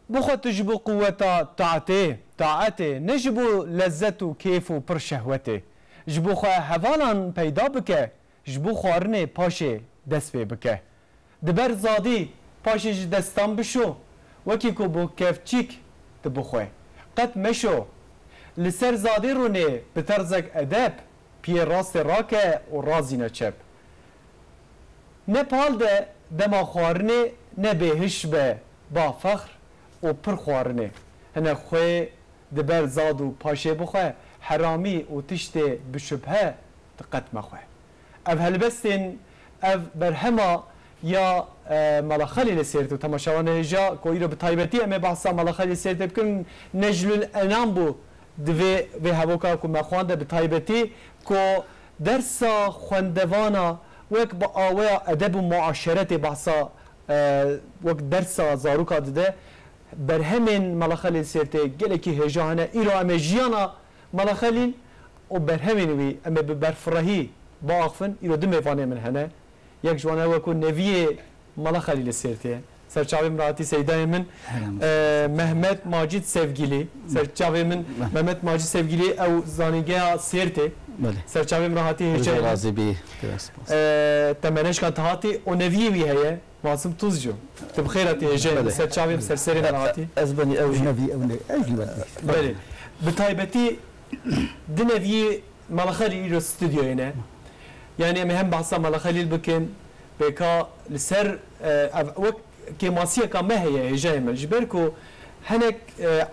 بخو تجبو قوة طاعته نجبو لذت و كيف و پر شهوته جبو خو حوالان پیدا بکه جبو خوارنه پاشه دست بی بکه دبر زادی پاشه دستان بشو وکی کو بو کفچیک دبو خواه قد مشو لسر زادی رونه بطرزک ادب پی راست راکه و رازی نچب نه پال ده دما خوارنه نه بهش به با فخر و پر خوارنه هنه خواه دبر زاد و پاشه بخواه حرامی و تشت بشبهه دقت مخواه او هلبستن او برهما یا ملخلی لسیرت و تماشاوانه جا که ایرو بطایبتی امه بحثا ملخلی لسیرت بکن نجل الانام بو دوی و هواکا که مخوانده بطایبتی که درسا خواندوانا وک با آوه ادب و معاشرت بحثا وک درسا زاروکا دده برهمن ملخلی لسیرت گله که هجاهنه ایرو امه جیانا ملخلین و برهمن وی امه برفرهی با آخفن ایرو دو میوانه من هنه یک جوانه وکو نوی ملخلی لسیرته سرچاوی مراتی سیدای من محمد ماجد سفگیلی سرچاوی من محمد ماجد سفگیلی او زانیگه سیرته سرچاوی مراتی هجای راضی بی تمنش کان تهاتی و نوی وی هیه معصوم توز جو تبخیراتی هجای سرچاوی سرسری مراتی از بنی او نوی او نوی بله بطایبتی دو نوی ملخلی ایرو استودیو نه يعني هم بحثا ملخليل بكن بكا لسر وقت كماسية كما هي هجاي من جبركو هناك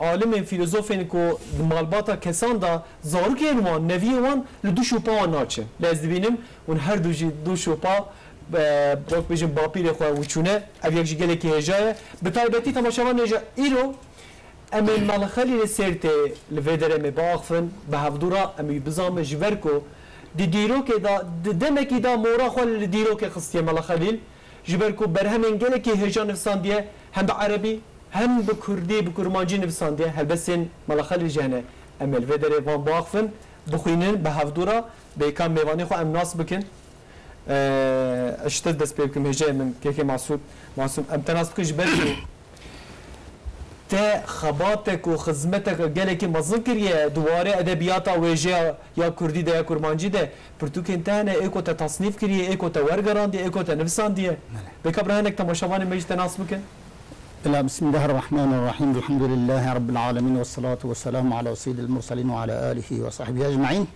عالم فيلسوفين كو مالباتا كسان دا زارو كينوان نويوان لدو شوبا ناچن لازم بينم ون هر دو شوبا بوك بيجن بابير خو وچونه او يك جيله كي هجاي بطالبتي تماشاوان نجا ايرو ام ملخليل سرته لفيدر ام باخفن بهفدورا ام بزام جبركو دی دیرو که دا دمه که دا مورا خال دیرو که خستیه ملا خلیل جبر کو برهم انگله که هجا نفساندیه هم به عربی هم به کردی به کرمانجی نفساندیه هل بسین ملا خلیل جهنه امل و داره وان باخفن بخوینن به هفدورا به کام میوانی خو ام ناس بکن اشتد دست بکم هجا من که معصوم ام تناس بکن جبر تا خباتك وخدمتك قالك مظن كريه دواره ادبياتا وجه يا كردي ده يا كرمانجي ده برتوك انت انا ايكو تصنيف كريه ايكو ورقران دي ايكو نفسان دي بكبرهنك تماشوان ميج تناسبك لا بسم الله الرحمن الرحيم الحمد لله رب العالمين والصلاة والسلام على سيد المرسلين وعلى آله وصحبه أجمعين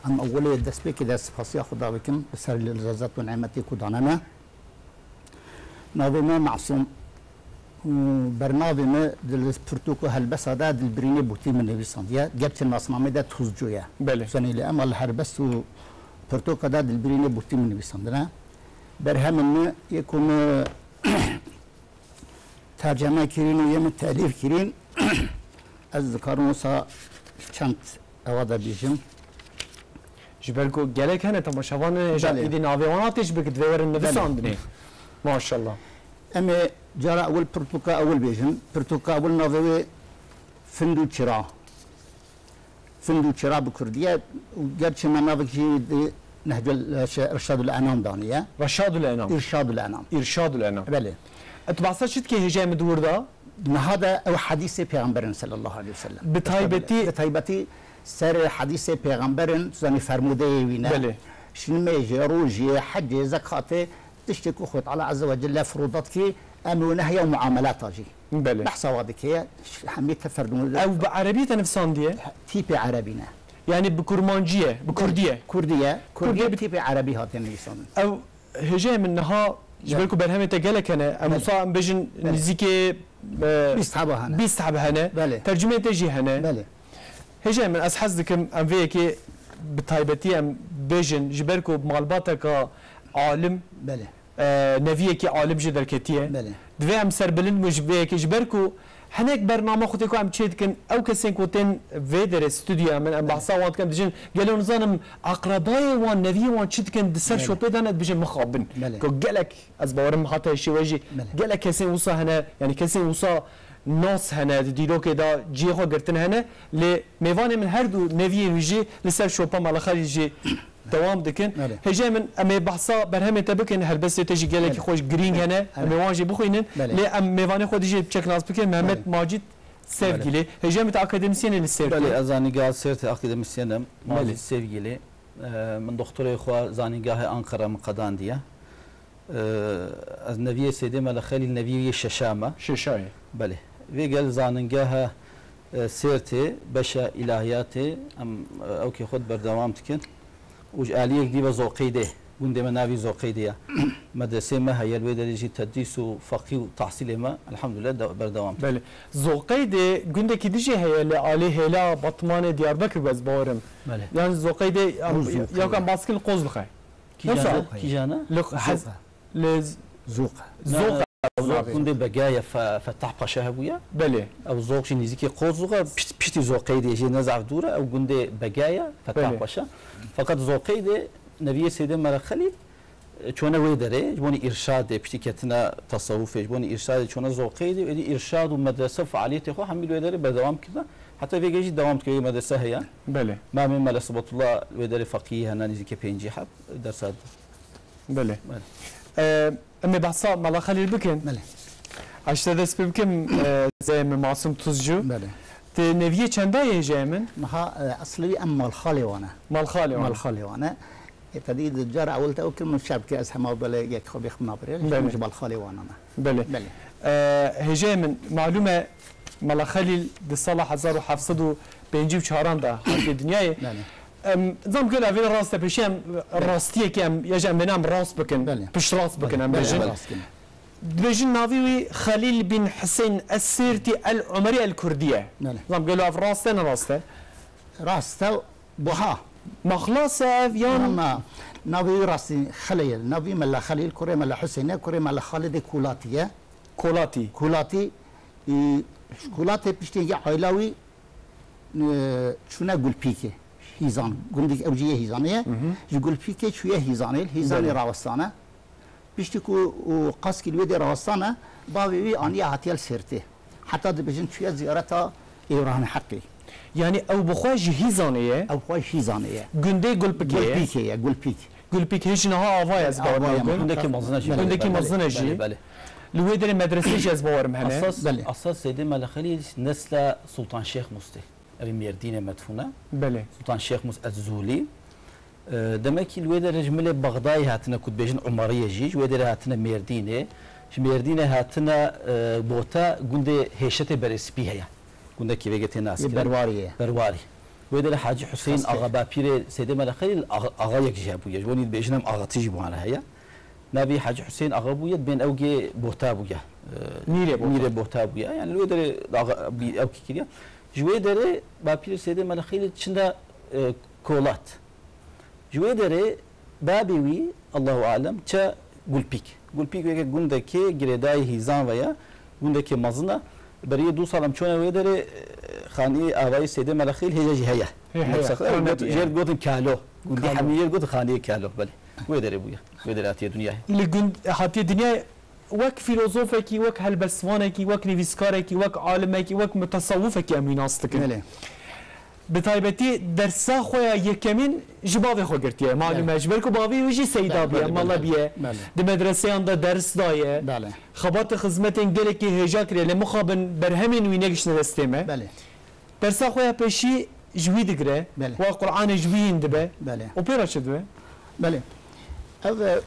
أم أولي الدسبيك إذا سفاسي أخذ بكم بسر الإلزازات ونعمتي كداننا نظام معصوم برنامه دل پرتوکو هلبس هذا دل برینه بوتی من نویسندیه گرچه ناسنامه ده توزجویه بله زنی لام الهربس و پرتوکو ده دل برینه بوتی من نویسندنه برهمن یکم ترجمه کرین و یم تالیف کرین از ذکرون سا چند اوادا بیجم جبركو جالك هنا تماشوان جديد نافيوناتش بكتفير النفساندني ما شاء الله اما جرى اول برتوكا اول بيجن برتوكا اول نافي فندو تشرا بكرديه وقالش ما نافكي نهج ارشاد الانام دانيه ارشاد الانام بله اتبعثت شت كي هجام دور دا هذا او حديث پیغمبر صلى الله عليه وسلم بتايبتي سر حديث پیغمبر زني فرموده وينا بله شنمي روجي حج زكاه تشتكي خد الله عز وجل فروضتك امر ونهي ومعاملات اجي بله بحث واضح هي حميت فرد او بعربيه نفسان دي تيبي عربينا يعني بكرمانجيه كرديه بتيبي عربي هاتين يسون او هجام منها جبلكم برهمه تجلك انا مصا بجن نزيكي بيستحبها هنا ترجمه تجي هنا بله هجام من اسحزكم ام فيكي بطيبتي ام بجن جبلكم بمغلباتك عالم بله نویه عالم جدر کتیه بله دوی هم سربلند مجبه که جبرکو هناك برنامه خودی که هم چید کن او کسی که تن ویدر استودیو من ام بحثا وان کن دجن گلو نزانم اقربای وان نویه وان چید کن دسر شو پیدانت بجن مخابن که گلک از باورم حتی شویجی گلک کسی وصا هنه یعنی کسی وصا ناس هنه دیرو که دا جیخو گرتن هنه لی میوان من هر دو نویه ویجی لسر شوپا مالخالی جی دوام دکن بله. هجای من امی بحثا برهم تبکن هر بس تجی گله کی خوش گرینگ هنه امی وانجی بخوینن بله. لی ام میوانی خودی چک ناز بکن محمد بله. ماجد sevgili hecmet akademisyen lisesi. بله از زانیگاه سرت اکادمیسیانم بله. مالی sevgili من دکتر خوا زانیگاه آنکارا مقداندیه از نویه سیده مال خیلی نویه ششامه ششای. بله ویگل زانیگاه سرت بشه الهیات ام او که خود بردوام تکن وج آلیه دیو زوقیده گنده من نوی زوقیده مدرسه ما هي الويدرجي تدريس وفقه وتحصيل ما الحمد لله بردوام بله زوقيد günde kidişi heyeli ali hela Batman'e Diyarbakır bez bağırım. بله Yani زوقيد yakan baskın kozluğa. كي جانا لق حز لز زوق زوق زوق كنت بقايا فتح قشاهبويا بله او زوق شي نزيكي قوزوغا بشتي زوقيدي يجي نزع دوره او كنت بقايا فتح بله. قشا فقط زوقيدي نبي سيدنا مرخلي چونه ويدري جبوني ارشاد بشتي كتنا تصوف جبوني ارشاد چونه زوقيدي ودي ارشاد ومدرسه فعاليته خو حمل ويدري بدوام كده حتى في جيجي دوام كي مدرسه هي بله ما من مال سبحان الله ويدري فقيه هنا نزيكي بينجي حب درسات بله بله. امی بحثا ملا خلیل بکن بله اشته دست بکن زیم معصوم توزجو بله ته نویه چنده هجای من مها اصلي اما الخالي وانا مال خالی مال خالي وانا ابتديت الجار اولت او كلمه شبكه اسمها بلا يك خبيخ نابري بله. مش بالخالي وانا بله بله هجای من معلومه ملا خلیل دی سال 1754 ده حتی دنیای بله زم كل أفين راس بشيم راستيه كم يجي بنام راس بكن بله. بش راس بكن أم بله. بيجن خلاص كده. بيجن نافيوي خليل بن حسين السيرتي العمرية الكردية بله. زم قالوا أف راسته راسته راسته بها مخلص أفيان اما نبي راسي خليل نبي ملا خليل كوري ملا حسين كوري ملا خالد كولاتيه كولاتي كولاتي كولاتي بيشتي عيلاوي شونا قول بيكي هيزان قندك اوجيه هيزانيه يقول بيكي شويه هيزاني الهيزاني بله. راوستانه بيشتكو وقاسكي الويدي راوستانه باوي انيا هاتيل سيرتي حتى دبجن شويه زيارتها ايران حقي يعني أو بخوا جهيزانية او خوش هيزانيه جندي قول قول بكيه بيكي قول بيكي قول بيك هيش نها أفاي أزبار أفاي ممكن عندك مزنجي بله. عندك مزنجي. بله لويدر المدرسة أزبار مهنا اساس بله. اساس سيدي ملخلي نسل سلطان شيخ مستي ابي ميردينه مدفونه بله سلطان شيخ مس الزولي demek ki الويدر جمله بغداي هاتنا كنت بيجن عمريه جيج ويدر هاتنا ميردينه ميردينه هاتنا بوتا غوندي هيشته برسبي هيا غوندا كي بيجت ناس برواريه برواري ويدر حاج حسين اغا بابير سيدي ملخلي اغا يك جابو يجوني بيجنم اغا تجيبو على هيا نبي حاج حسين اغا بويا بين اوجي بوتا بويا ميري بوتا بويا يعني الويدر بي او كيكيا جويدري بابير سيدي ملخلي تشندا كولات جويدري بابيوي الله اعلم تا گولپیک وگه گوندکی گردای هیزان ویا گوندکی مزنا برای دو سالم چون ویدره خانی آوای سیده ملخیل هیجی هیا جر گوتن کالو گوندی حمیل گوت خانی کالو بله ویدره بویا ویدره آتی دنیا لگوند هاتی دنیا وك فيلوزوفكي وك هالبسوانكي وك نيفيسكاركي وك عالمكي وك متصوفكي اميناستك بله بتايبتي درسا خويا يكمين جبابي خو قرتيه معلومه جبركو بابي وجي سيدا بيا مالا بيا د مدرسه عند درس دايه بله خبات خدمتين قالكي هجاكري لمخابن برهمين وينكش نستمه بله درسا خويا بشي جوي دغره بله وقران جوين دبه بله اوبرا شدوه بله هذا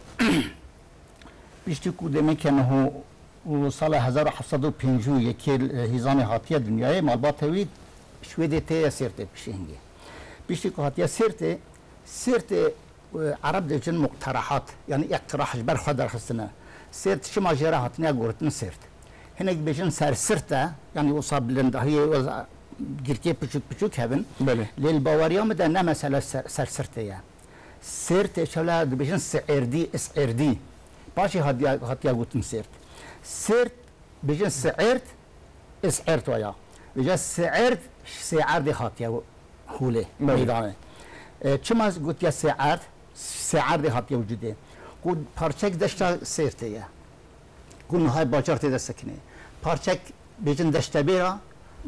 بيشتكو demek انه سال 1750 يكيل هيزاني هاتيه دنياي مالباتوي شويدة تي سيرتي بشينجي بيشتكو هاتيه سيرتي عرب دجن مقترحات يعني اقتراح جبر خدر خصنا سيرت شما جرا هاتنيا غورتن سيرت هناك بيجن سار سيرتا يعني وصاب لند هي جركي بشوك هبن بله للبواريا مدنا مثلا سار سيرتيا سيرت شلا بيجن سعردي باشي هاتيا غوتن سيرت بيجن سعرت ويا بيجن سعر دي هاتيا هوله ميدانه چما قلت يا سعر دي هاتيا وجوده قد پارچک دشتا سيرتيا قل هاي باجرتي دستكني پارچک بيجن دشتا بيرا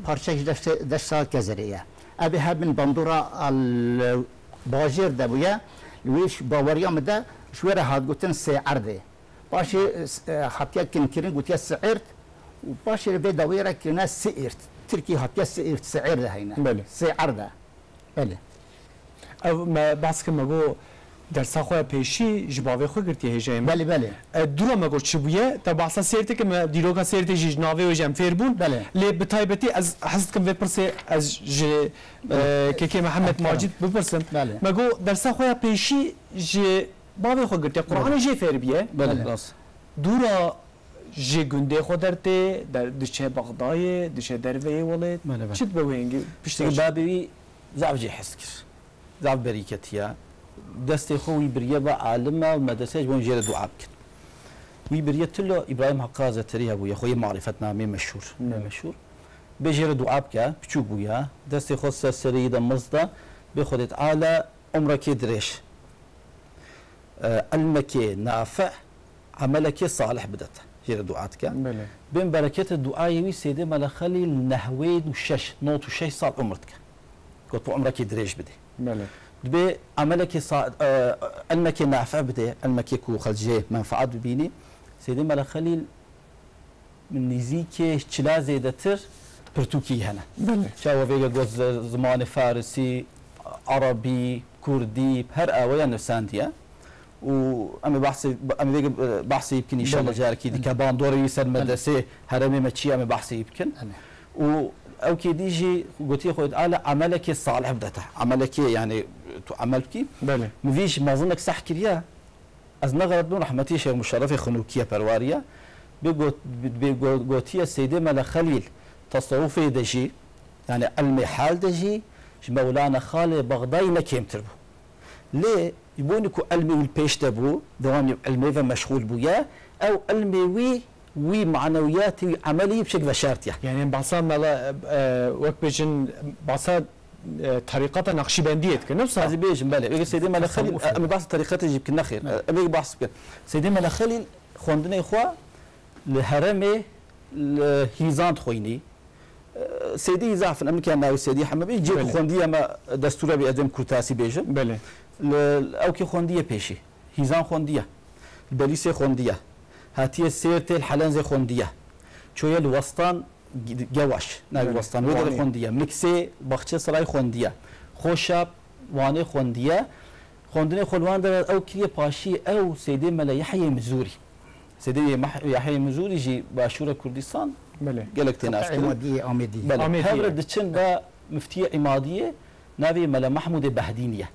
پارچک دشتا كزريا ابي هب من بندورا الباجر دبويا لویش باوریا مده شوره هات گوتن سعر ده باشه حتیه کنکرین گوتیه سعرت و باشه به داویره کنه سعرت ترکی حتیه سعر ده هینه بله سعر ده بله او ما بحث که مگو در ساخوی پیشی جباوی خو گرتی هجایم بله بله دورا مگو چی بویه تا بحثا سیرتی که دیروگا سیرتی جیج ناوی و جم فیر بون بله لی بتایبتی از حسد کم بپرسه از ج که محمد ماجد بپرسم بله مگو در ساخوی پیشی ج باوی خو گرتی قرآن جی فیر بیه بله راست دورا جی گنده خو درته در دشه بغدای دشه دروی ولید بله بله چت بوینگی پشتی بابی زعف جی حس کر زعف بریکتیا دستی خوی بریه با عالمه و مدرسه جوان جیر دعا بکن وی بریه تلو ابراهیم حقازه تریه بویا خوی معرفت نامه مشهور مشهور بجیر دعا بکه بچو بویا دستی خود سری ده مزده به خودت عالی عمرك دريش علمك نافع عملك صالح بدته جير دعاتك بله بين بركة الدعاء يوي سيدي مال خلي النهوين وشش نوت وشش صار عمرك قلت عمرك دريش بدي بله دبي عملك علمك نافع بدي علمك كو خلجي منفعات ببيني سيدي مال خلي من نزيك چلا زيدتر برتوكي هنا بله شاو فيجا جوز زمان فارسي عربي كردي بهر اويا نفسانديا و اما بحثي يمكن ان شاء الله جاركي دي كبان دوري يسر مدرسه هرمي ماتشي اما بحثي يمكن و او كي ديجي قلت لي خود على عملك الصالح بدته عملك يعني عملك بله مفيش ما اظنك صح كريا از نغرد بن رحمتي شيخ مشرف خنوكيه برواريا بيقوتيه سيدي مال خليل تصوفي دجي يعني علمي حال دجي مولانا خالي بغداي نكيم تربو ليه يبونكو علمي والبيش تبو دوام علمي مشغول بويا او علمي وي معنوياتي عملي بشكل بشارتيا يعني بعصا ملا وقت بيجن بعصا طريقة نقشبندية كنفسها هذه بيجن بله سيدي مال خليل اما بعض طريقته يجيب كنا خير اما بعض سيدي مال خليل خوندنا اخوا الهرمي الهيزان خويني سيدي زعفن امريكا ناوي سيدي حمامي جيب خونديه ما دستوره بيقدم كرتاسي بيجن بله او كي خونديه بيشي هيزان خونديه البليسي خونديه هاتيه سيرتي الحلان زي خونديه شويه الوسطان جواش ناوي الوسطان ودر خونديه مكسي بخشي سراي خونديه خوشاب واني خونديه خوندني خلوان در او كي باشي او سيدي ملا يحيى مزوري سيدي يحيى مزوري جي باشوره كردستان بله قالك تناس عمادية عمادية بله هبر دچن با مفتي عمادية ناوي ملا محمود بهدينية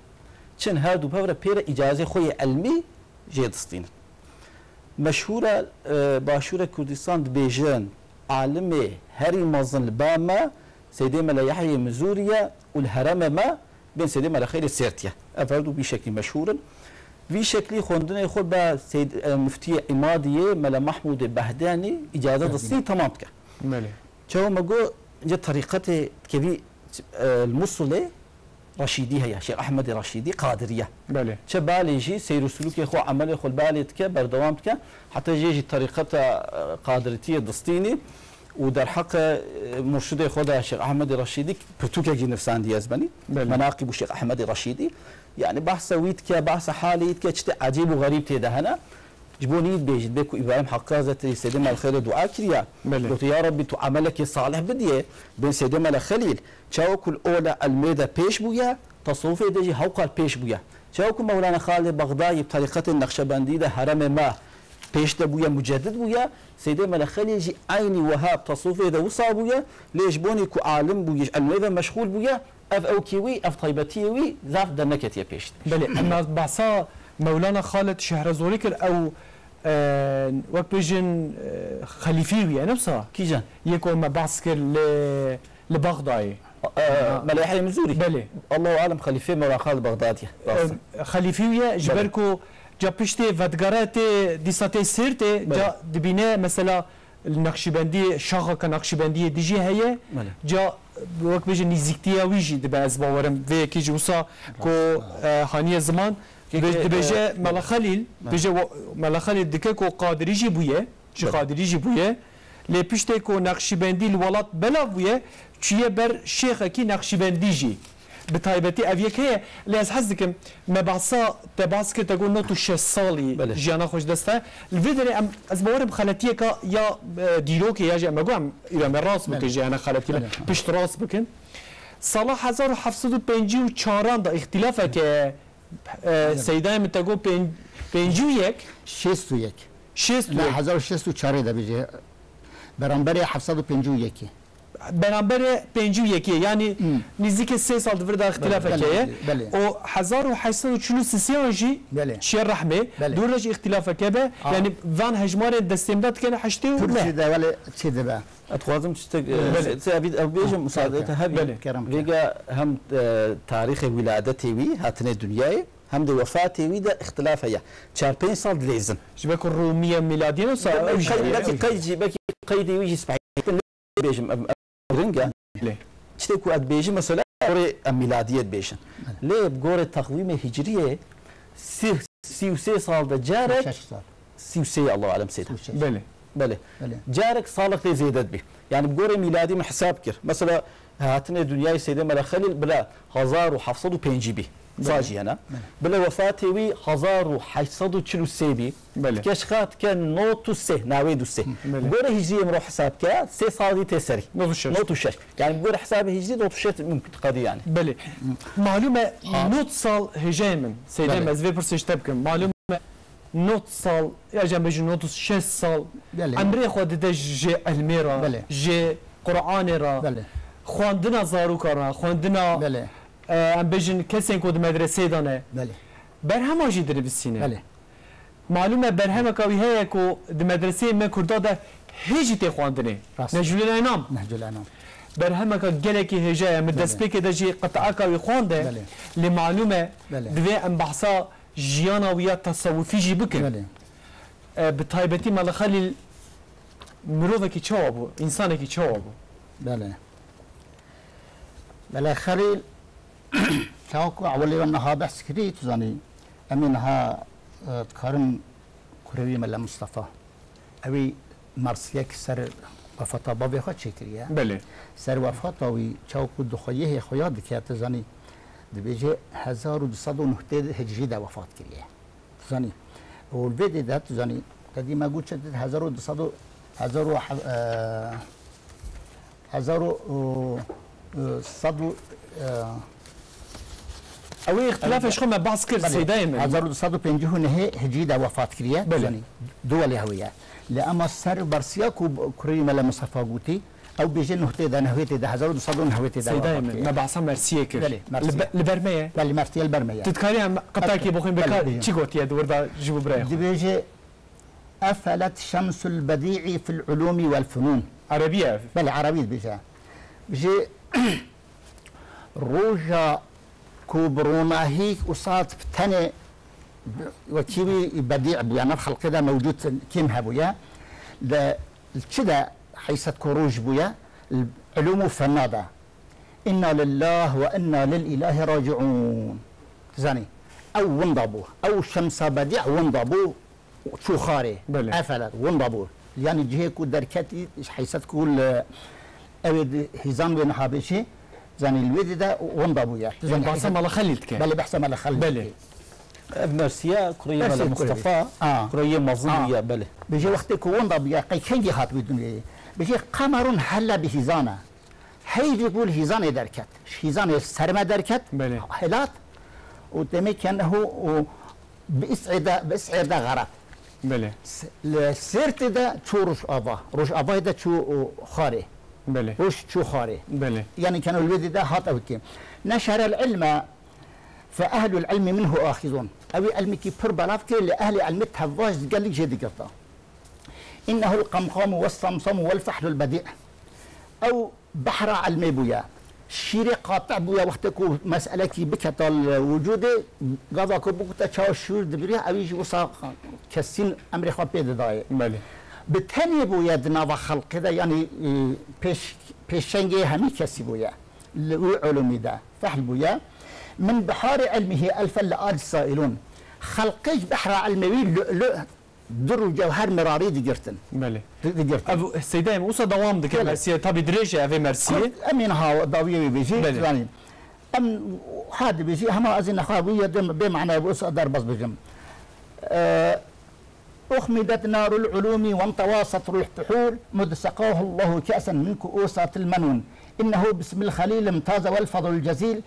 چن هادو بهبر بير إجازة خوي علمي جيدستين مشهورة باشورة كردستان بيجان عالمي هري مازن الباما سيدي ملا يحيى مزورية والهرم ما بين سيدي ملا خير السيرتيا أفردو بشكل مشهورا في شكل خوندنا يخول با سيد مفتي عمادية ملا محمود بهداني إجازة دستين تمام كا بله شو ما جو جت طريقته كبي الموصلة رشيدي هي شيخ أحمد رشيدي قادرية بله شبالي يجي سير سلوك يخو عمل يخو بالي تك بردوام تك حتى يجي طريقته قادرتية دستيني ودر حق مرشد خدا شيخ أحمد رشيدي بتوكا جي نفسان دي أزبني مناقب الشيخ أحمد رشيدي يعني بحث ويتك بحث حالي يتك عجيب وغريب تدهنا جبوني بيجد بيكو إبراهيم حقازة سيدي مال خير دعاء كريا قلت يا ربي تو عملك صالح بديه بين سيدي مال خليل شاوكو الأولى الميدة بيش بويا تصوفي دجي هوقا البيش بويا شاوكو مولانا خالد بغدادي بطريقة النقشبندي ده هرم ما بيش ده بويا مجدد بويا سيدي مال خليل جي عيني وهاب تصوفي ده وصا بويا ليش بوني كو عالم بويا الميدة مشغول بويا اف او كيوي اف طيبتيوي زاف دنكت يا بيش بله اما بعصا مولانا خالد شهرزوري كر او وقت بيجن خليفيوية نفسها كيجان يكون ما بعث كر لبغداد ملا يحيى مزوري بله الله اعلم خليفه مولانا خالد بغدادي خليفيوية جبركو جا بشتي فتقرات ديساتي سيرتي جا دبينه مثلا النقشبندي شاخه كنقشبندي ديجي هي جا وقت بيجن نزيكتيا ويجي دبا ازباورم في كيجي وصا كو هانيه زمان بيجي ملا خليل بيجي ملا خليل دككو قادر يجي بويه شي قادر يجي بويه لي بيشتي كو نقشبندي الولات بلا بويه چيه بر شيخ كي نقشبندي جي بتایبەتی ئەڤەکەیە لێ ئەس حەز دکەم مەباسا تەباس کرد تەگۆ 96 ساڵی ژیانە خۆش دەستە لێ دەرێ ئەم ئەس باوەرم خەلەتیەکە یا دیرۆکە یا ئەمە گوام ئیرەمە ڕاست بکە ژیانە خەلەتی پشت ڕاست بکەن ساڵە 1754 دا اختلافەکە سەیدای من تەگۆ 51 61 60 لا 1604 دەبێژێ بەرامبەری 751 بەرامبەر 51 یعنی نزیکە 3 ساڵ دەوردا اختلافەکەیە و 1843 ژی شێ ڕەحمێ دوورەش اختلافەکە بێ یعنی ڤان هەژمارێ دەستێمدا بکەنە حەشتێ و چی دەبێ اتخوازم تبيد او بيجم مساعدتها هبي ريجا هم تاريخ ولادتي وي هاتنا دنياي هم دي وفاتي وي ده اختلاف هي 4 صاد لازم شبك الروميه ميلاديه باكي قيدي ويجي 70 بيجم رنجا تشتكو اد بيجم مثلا قوري ميلاديه بيجن ليه بقوري تقويم هجريه 36 صال ده جارك 36 الله اعلم سيد بله جارك صالك زيدت به يعني بقوري ميلادي من حساب كر مثلا هاتنا دنياي سيدي ملا خليل بلا 1505 بي صاجي انا بلا وفاتي وي 1843 بي كشخات كان نوتو سي ناويدو سي بقوري هجري مرو حساب كا سي صادي تسري نوتو شش يعني بقوري حساب هجري نوتو شش ممكن تقضي يعني بله معلومه نوت صال هجيمن سيدي مزفي برسش تبكم معلومه نوت صال يا جنب نوت 6 صال عمري خود ده جي الميرا جي قرآن را خواندنا زاروكا را خواندنا ام بيجن كسين كود مدرسه دانه برهم اجي دربسينه معلومه برهم كاوي هيك و مدرسه ما كردا ده هيجي تي خواندنه نجول الانام برهم كا جلكي هجا مدسبك ده جي قطعه كاوي خوانده لمعلومه دوي ام بحثا جيانا ويا تصوفي جي بكن بتايبتي مال خليل مروفكي تشوابو انسانكي تشوابو بلا خليل تاوكو اولي انها بحث كريت زاني امينها تكارم كروي ملا مصطفى اوي مرسيك سر وفاتا بابي خد شكريا بله سر وفاتا وي تاوكو دخويه خويا دكيات زاني دبيجي 1209 هجري ده وفات كريه زاني والفيديو ده زاني تدي ما قلت 1200 اوي اختلاف شخو ما باسكر سي دائما 1250 نهي هجري ده وفات كريه زاني دول هويه لأما سر برسياكو كريم لا مصطفى قوتي او بيجي نهتي ده نهويتي ده 1200 نهويتي ده دائما ما بعصا مرسيه كر البرميه بل مرسيه البرميه تذكري قطاكي بوخين بكا تشي قوتي دوردا جيبو براي دي بيجي افلت شمس البديع في العلوم والفنون عربيه بل عربيه بيجي روجا كوبرونا هيك وصات ثاني وكيوي بديع بويا نفخل كده موجود كيمها بويا ده كده حيث كروج بويا العلوم فنادة إنا لله وإنا للإله راجعون زاني أو ونضبو أو شمس بديع ونضبو شو خاري أفلت ونضبو يعني جهيكو دركتي حيث كل أود هزان بين حابشي زاني الويد ده ونضبو يا زاني بحسم الله خليتك بل بحسم الله خليتك مرسيا كريم المصطفى كريم مظلومية بله بيجي وقتك ونضب يا قي كنجي هات بدون بيجي قمر هلا بهزانه هي يقول هزانه دركت هزانه سرمه دركت هلات ودمك انه باسعد غرق بله سرت ده شو روش ابا ده شو خاري بله روش شو خاري بله يعني كانوا الولد ده هات اوكي نشر العلم فأهل العلم منه آخذون أبي علمك بر بلافك لأهل علمك هفاج قال لك جدي قطع إنه القمقام والصمصم والفحل البديع أو بحر علمي بويا شيري قاطع بويا وقتك مسألة بكت الوجود قضاك بوقت تشاو الشور دبريه أبي يجي وصا كسين أمري خبي داي مالي بالتاني بويا دنا خلق كذا يعني بيشنجي همي كسي بويا علومي ده فحل بويا من بحار علمه ألف لآل سائلون خلقش بحر علمي در جوهر مراري دقرتن بله ابو السيدايم وصا دوام دك مرسيه تبي دريشه افي مرسيه امين ها ضويه بيجي يعني أم هذا بيجي هم أزين خاوية بمعنى بوس أدار بس بجم أخمدت نار العلوم وانطوى سطر الفحول مذ سقاه الله كأسا من كؤوسات المنون إنه باسم الخليل امتاز والفضل الجزيل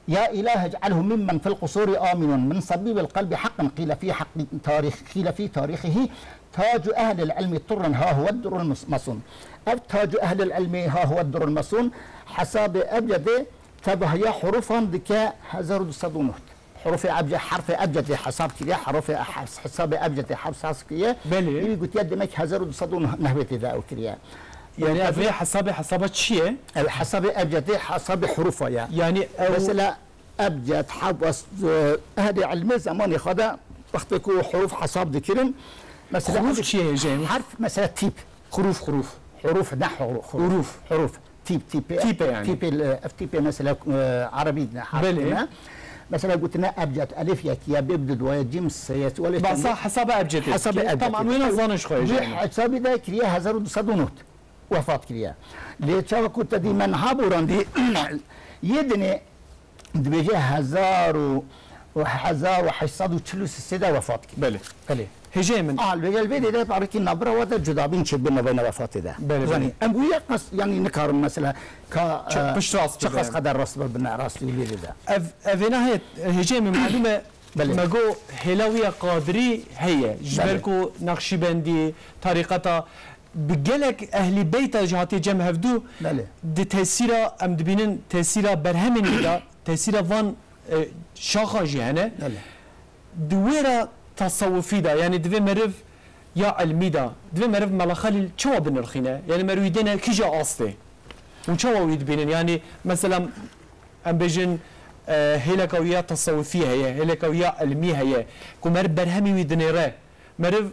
يا إله اجعله ممن في القصور آمن من صبيب القلب حقا قيل في تاريخه تاج أهل العلم طرا ها هو الدر المصون أو تاج أهل العلم ها هو الدر المصون حساب أبجد تبهي حروفا ذكاء هزر صدونه حروف أبجد حرف أبجد حساب كذا حروف حساب أبجد حساب كذا بله يقول يدمك هزر صدونه نهبة ذا أو كذا يعني أبي حسابة شيء حساب أبجد حساب حروفها يعني مثلا أبجد حبس هذه علم زمان خدا وقتكو حروف حساب ذكرن مثلا حروف شيء جاي حرف مثلا تيب حروف نحو حروف تيب يعني تيب مثلا عربي بله مثلا قلت لنا ابجد الف يا بيبدد ويجيم السيات ولا صح حساب ابجد طبعا وين ظنش خويا حساب ذا كريا هزار صدونوت وفات كريا ليتشاو كنت دي من هابوران دي يدني بيجي هزار وحصاد وتشلوس السيده وفات بله هجي من الفيديو ده بعرف النبره وده جدابين شبنا بين وفات ده يعني امبويا يعني نكار مثلا باش راس شخص قدر راس بالبناء راس الفيديو ده افينا هي هجي من معلومه ما جو هلاويه قادري هي جبالكو نقشبندي طريقتها بقلك اهل بيت جهاتي جمع هفدو دي تاثيره ام دبينن تاثيره برهمن دا تاثيره فان شاخه جهنه دويره تصوفي دا يعني دوي مرف يا علمي دا دوي مرف ملخل شو بنرخينه يعني مرويدنا كيجا اصلي وشو يدبينن يعني مثلا ام بيجن هيلكويا تصوفيه هي هيلكويا علمي هي كمر برهمي ويدنيره مرف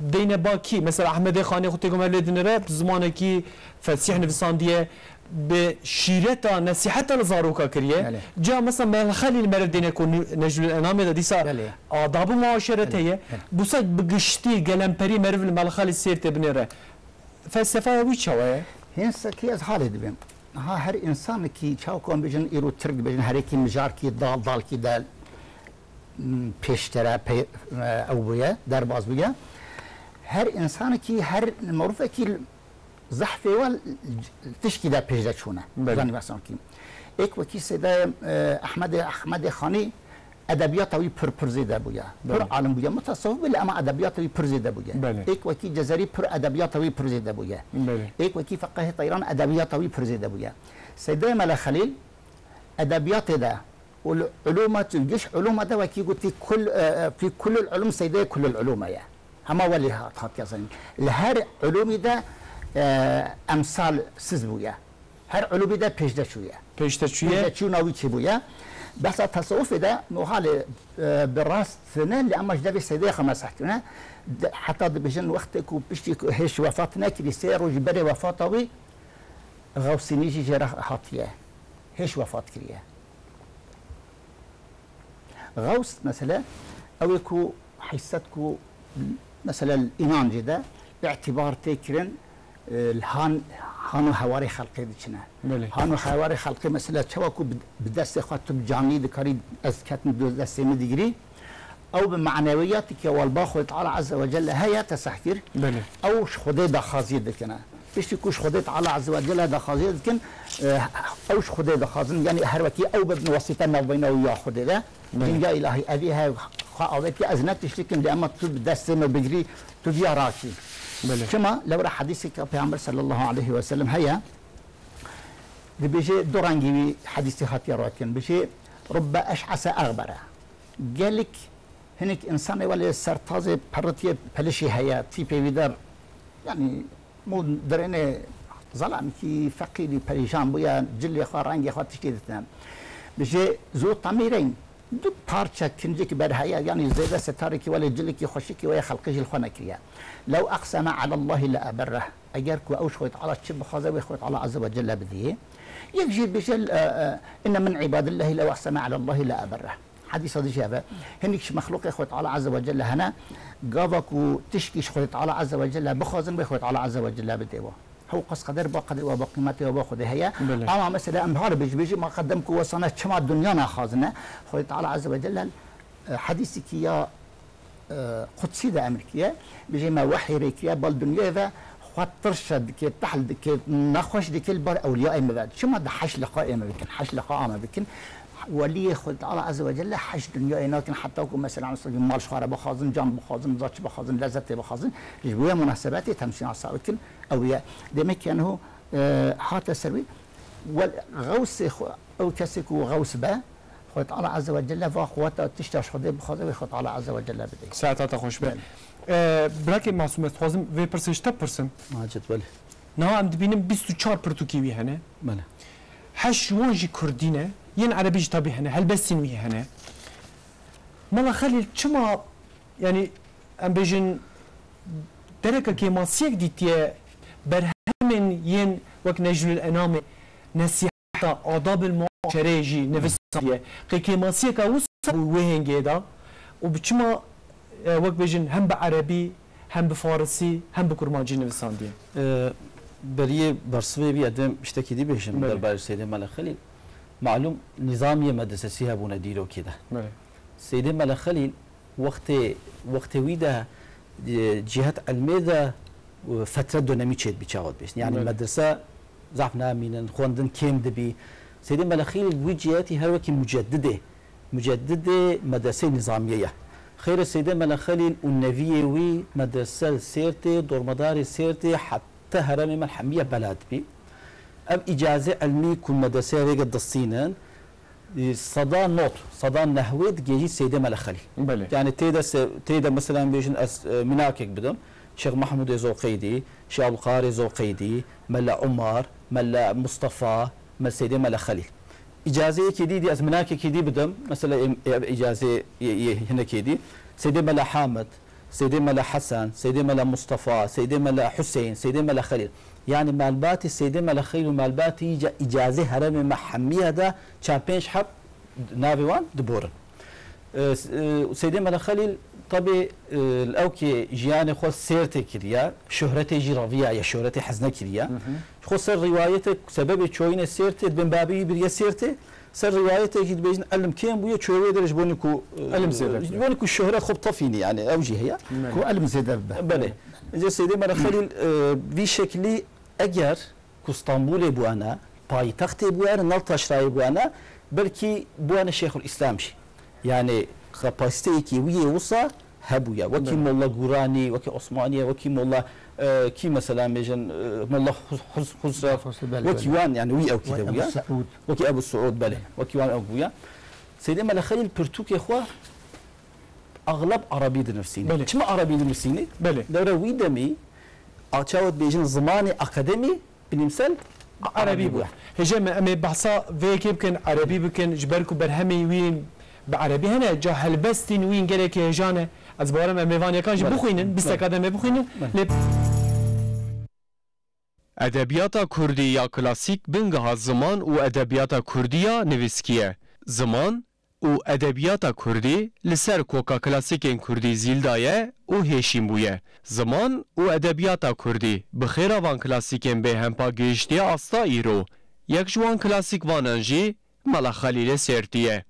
دينا باكي مثلا احمد خاني خوتي كمر لدنيره بزمانه كي فسيح نفسانديه بشيرتا نصيحتا لزاروكا كريه جا مثلا ما خلي المرد دينا يكون نجل الانام دا ديسا آداب معاشرت هي بوسا بقشتي قلمبري مرف المالخالي سيرت بنيره فلسفه وي شويه هنسا كي از حالي دبم ها هر انسان كي چاو كون بجن ايرو ترك بجن هر كي مجار كي دال كي دال پیشتره او بويا در باز بويا هر انسان كي هر معروفه كي زحفه وال تشكي دا پیش دا چونه زنی مثلا کی ایک وکی سیده احمد خانی ادبیاتوی پرزیده بویا پر عالم بویا متصوف بله اما ادبیاتوی پرزیده بویا ایک وکی جزری پر ادبیاتوی پرزیده بویا ایک وکی فقه طیران ادبیاتوی پرزیده بویا سیده ملا خلیل ادبیات ده والعلوم تلقش علوم ده وكي قلت في كل العلوم سيده كل العلوم يا هما ولي هات يا زين الهر علوم ده امثال سز بويا هر علوم ده پیشده شو ناوي چي بويا بس تصوف ده محال بالراس ثنا اللي اما جدبي سيده خمس حتنا حتى بجن وقتك وبشتي هيش وفاتنا كي سير وجبري وفاتوي غوسيني جي هاتيه هيش وفات كريه غوص مثلا او يكو حستكو مثلا الإيمان جدا باعتبار تكرن هانو حواري خلقي دشنا هانو حواري خلقي مثلا شوكو بدست خاطب جامي ذكري ازكات بدست مدغري او بمعنوياتك والباخو تعالى عز وجل هي تسحكر او خدي دخازي دكنا فيش كوش خدي تعالى عز وجل دخازي دكن او خدي دخازن يعني هروكي او بابن وسيطنا بينه ويا خدي ده جنجا الهي ابيها خاوتي ازنت تشتكن لما تبدست مدغري تجي راكي كما لو راح حديثك پیغمبر صلى الله عليه وسلم هيا بيجي دورانجي حديثي هاتي راكن بيجي رب اشعث اغبر قالك هناك انسان ولا سرطازي برتي بلشي هيا تي بيدر يعني مو درنه ظلام كي فقيري بريشان بويا جلي خارنجي خاطش كده بيجي زو طميرين دو بارچه كنجيك برهايا يعني زيادة ستاركي ولا جلكي خوشكي ويا خلقيش الخنكريا لو أقسم على الله لأبره أجرك أو شويت على الشب خازا ويخوت على عز وجل بذيه يجي بجل إن من عباد الله لو أقسم على الله لأبره حديث هذا جابه هنيك مخلوق يخوت على عز وجل هنا قافك وتشكي خوت على عز وجل بخازن ويخوت على عز وجل بديه هو قص قدر باقدر وبقيمته وباخذ هي اما مثلا امهار بيجي ما قدمك وصنا كما الدنيا خازنه خوي تعالى عز وجل حديثك يا قدسي ده امريكيه بيجي ما وحي ريكيا بالدنيا ذا خاطرشد كي تحل كي نخش ديك البر اولياء ما بعد شو ما ده حش لقاء ما بكن حش لقاء ما بكن ولي ياخذ الله عز وجل حش دنيا لكن حتى مثلا مال شهر بخازن جان بخازن زاتش بخازن لذت بخازن جويا مناسبات تمشي على ساوكن او دمك انه حتى سوي والغوث او كسك وغوث با خد الله عز وجل فاخوات تشتاش خد بخازن خد الله عز وجل بدي ساعتها تخش به براكي معصومه خوازم في برسش تبرسم ماجد بله نها ام دبينم 24 برتوكيوي هنا بله حش وانجي كردينه ين عربي طبي هنا هل بس وي هنا مالا خليل شما يعني ام بيجن دركه كي ماسيك ديتي برهمن ين وك نجل الانام نصيحه آداب المعاشره يجي نفسيه كي ماسيك اوس وين جيدا وبشما وك بيجن هم بعربي هم بفارسي هم بكرمانجي نفساندين بريه برسوي بي ادم اشتكي دي بيجن دربار سيدي ملك خليل معلوم نظامية مدرسة هبونا ديرو كده سيدي ملك خليل وقت ويدا جهة علمية فترة دونامي تشيد بيشاود بيش يعني المدرسة زعفنا من خواندن كيم دبي سيدي ملك خليل وجهاتي هر وكي مجددة مدرسة نظامية خير سيدي ملك خليل والنبي وي مدرسة سيرتي دور مدار سيرتي حتى هرمي ملحمية بلاد بي اب اجازه علمي كل مدرسه ريق الدصينن صدا نوت صدا نحويت جيجي سيدي ملك خليل يعني تيدا مثلا بيجن مناكك بدم شيخ محمود زوقيدي شيخ ابو القاري زوقيدي ملا عمر ملا مصطفى مال سيدي ملك خليل اجازه كيدي از مناكك كيدي بدم مثلا اجازه هنا كيدي سيدي ملك حامد سيدي ملك حسن سيدي ملك مصطفى سيدي ملك حسين سيدي ملك خليل يعني مالباتي السيدي ملك خليل ومالباتي اجازه هرم محميه ده تشامبيونش حب نافيوان دبورن سيدي ملك خليل طبي الاوكي جياني خو سيرتي كريا شهرتي جرافيا يا شهرتي حزنه كريا خو سر روايتك سبب تشوين سيرتي بن بابي بريا سيرتي سر روايتك بيجن علم كيم بويا تشوي درج بونكو علم زيد بونكو الشهره خب طفيني يعني اوجي هي كو علم زيد بله سيدي ملك خليل بشكل اگر كوستانبول بوانا پایتخت بوانا نلتاشرای بوانا بلكي بوانا شيخ الاسلام شي يعني كاباسيتي كي وي وصا هبويا وكي مولا قراني وكي عثمانيه وكي مولا كي مثلا ميجن مولا خزرة وكي وان يعني وي او كده ويا وكي ابو السعود بله وكي وان ابويا سيدي ملك خليل برتوك يا اخوه اغلب عربي نفسيني شما عربي نفسيني بله دوره ويدمي أشاهد بيجن زماني أكاديمي بنمثل عربي بوا هجم أمي بحصا فيك يمكن عربي بكن جبركو برهمي وين بعربي هنا جا هلبستين وين جريك هجانة از بارم أمي فانيا كانش بخوينن بستكادم بخوينن ادبیات کردی یا کلاسیک بنگاه زمان و ادبیات کردی یا نویسکیه زمان و ادبیات کردی لسر کوکا کلاسیکین کردی زیلدایه و هشیم بویه زمان و ادبیات کردی بخیر وان کلاسیکین به همپا گیشتی آستا ایرو یک جوان کلاسیک واننجی ملا خلیل سرتیه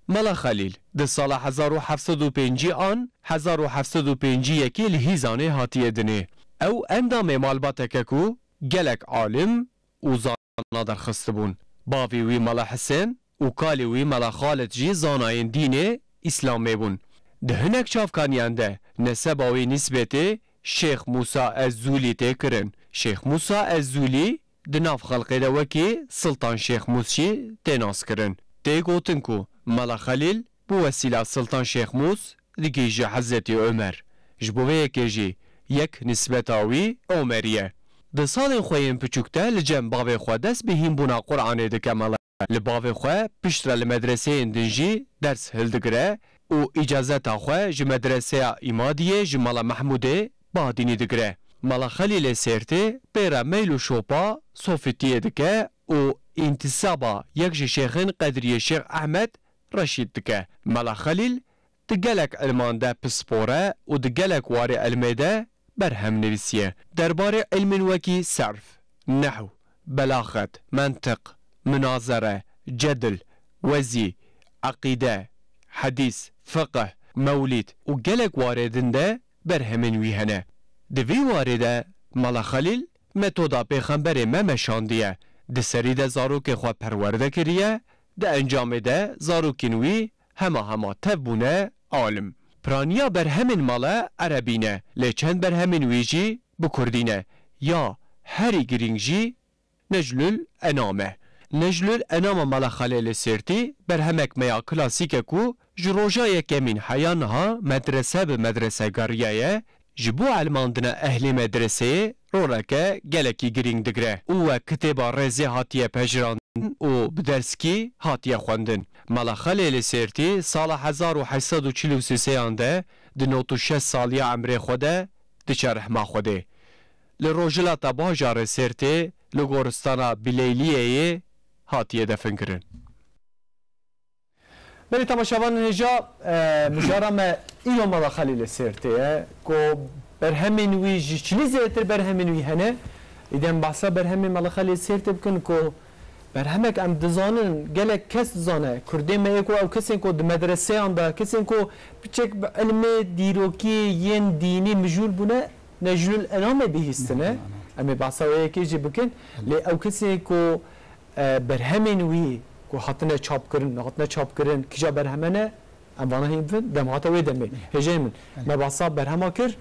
ملا خلیل ده سال 1705 آن 1705 یکی لحیزانه هاتیه دنه او اندام مالباتک کو گلک عالم و زانا در خستبون باوی وی ملا حسین و کالی وی ملا خالد جی زاناین دین اسلام بون ده هنک چافکانیان ده نسباوی نسبت شیخ موسی الزولی تکرن شیخ موسی الزولی ده ناف خلقه ده وکی سلطان شیخ موسی تناس کرن ده گوتن کو ملا خلیل بو وسیله سلطان شیخ موس دیگه جه حضرت عمر جبوه یکی جی یک نسبت آوی عمریه ده سال خویم پچکته لجم باوی خوا دست بهیم بونا قرآن دکه ملا لباوی خوا پشتر لمدرسه اندنجی درس هلدگره و اجازت خوا جمدرسه ایمادیه جمالا محموده بادینی دگره ملا خلیل سرته پیرا میلو شوپا صوفتیه دکه و انتصابا یک شیخن قدری شیخ احمد رشید دکه ملا خلیل دگلک علمان ده پسپوره و دگلک واری علمه ده برهم نویسیه درباره علم وکی صرف نحو بلاغت منطق مناظره جدل وزي عقيده حديث فقه مولد و گلک واردنده برهمن وی هنه دوی وارده مالا خلیل متودا پیغمبر ممشاندیه ده سری ده زاروک خواه پرورده کریه ده انجام ده زاروکینوی همه تبونه عالم پرانیا برهمن مالا عربینه لیچن برهمن ویجی بکردینه یا هری گرینجی نجلل انامه نجلل انام مالا خلیل سرتی برهمک میا کلاسیک کو جروجای کمین حیانها مدرسه به مدرسه گریه جبو علماندنا اهل مدرسه رورکه گلکی گرینگ دگره او کتبا رزی هاتیه پجراندن و بدرسکی هاتیه خوندن مالا خلیل سرتی سال 1843 انده ده 96 سالی عمر خوده ده چرحما خوده لروجلات باجار سرتی لگورستانا بلیلیه هاتیه دفن کرن بری تماشاوان هجا مجارم ایلو مالا خلیل سرتیه که برهمین وی چلی زیادتر برهمین وی هنه ایدن بحثا برهمین مالا خلیل سرتی بکن که برهمک ام دزانن گله کس دزانه کرده میکو او کسی که مدرسه آنده کسی که بچک علم دیروکی ین دینی مجول بونه نجول انامه بیهستنه اما بحثا وی یکی بکن لی او کسی که برهمین وی کو حتنا چاپ کردن کجا برهمنه امانه هیم فن دماغت وی دمی هجای من ما بحثا برهما کر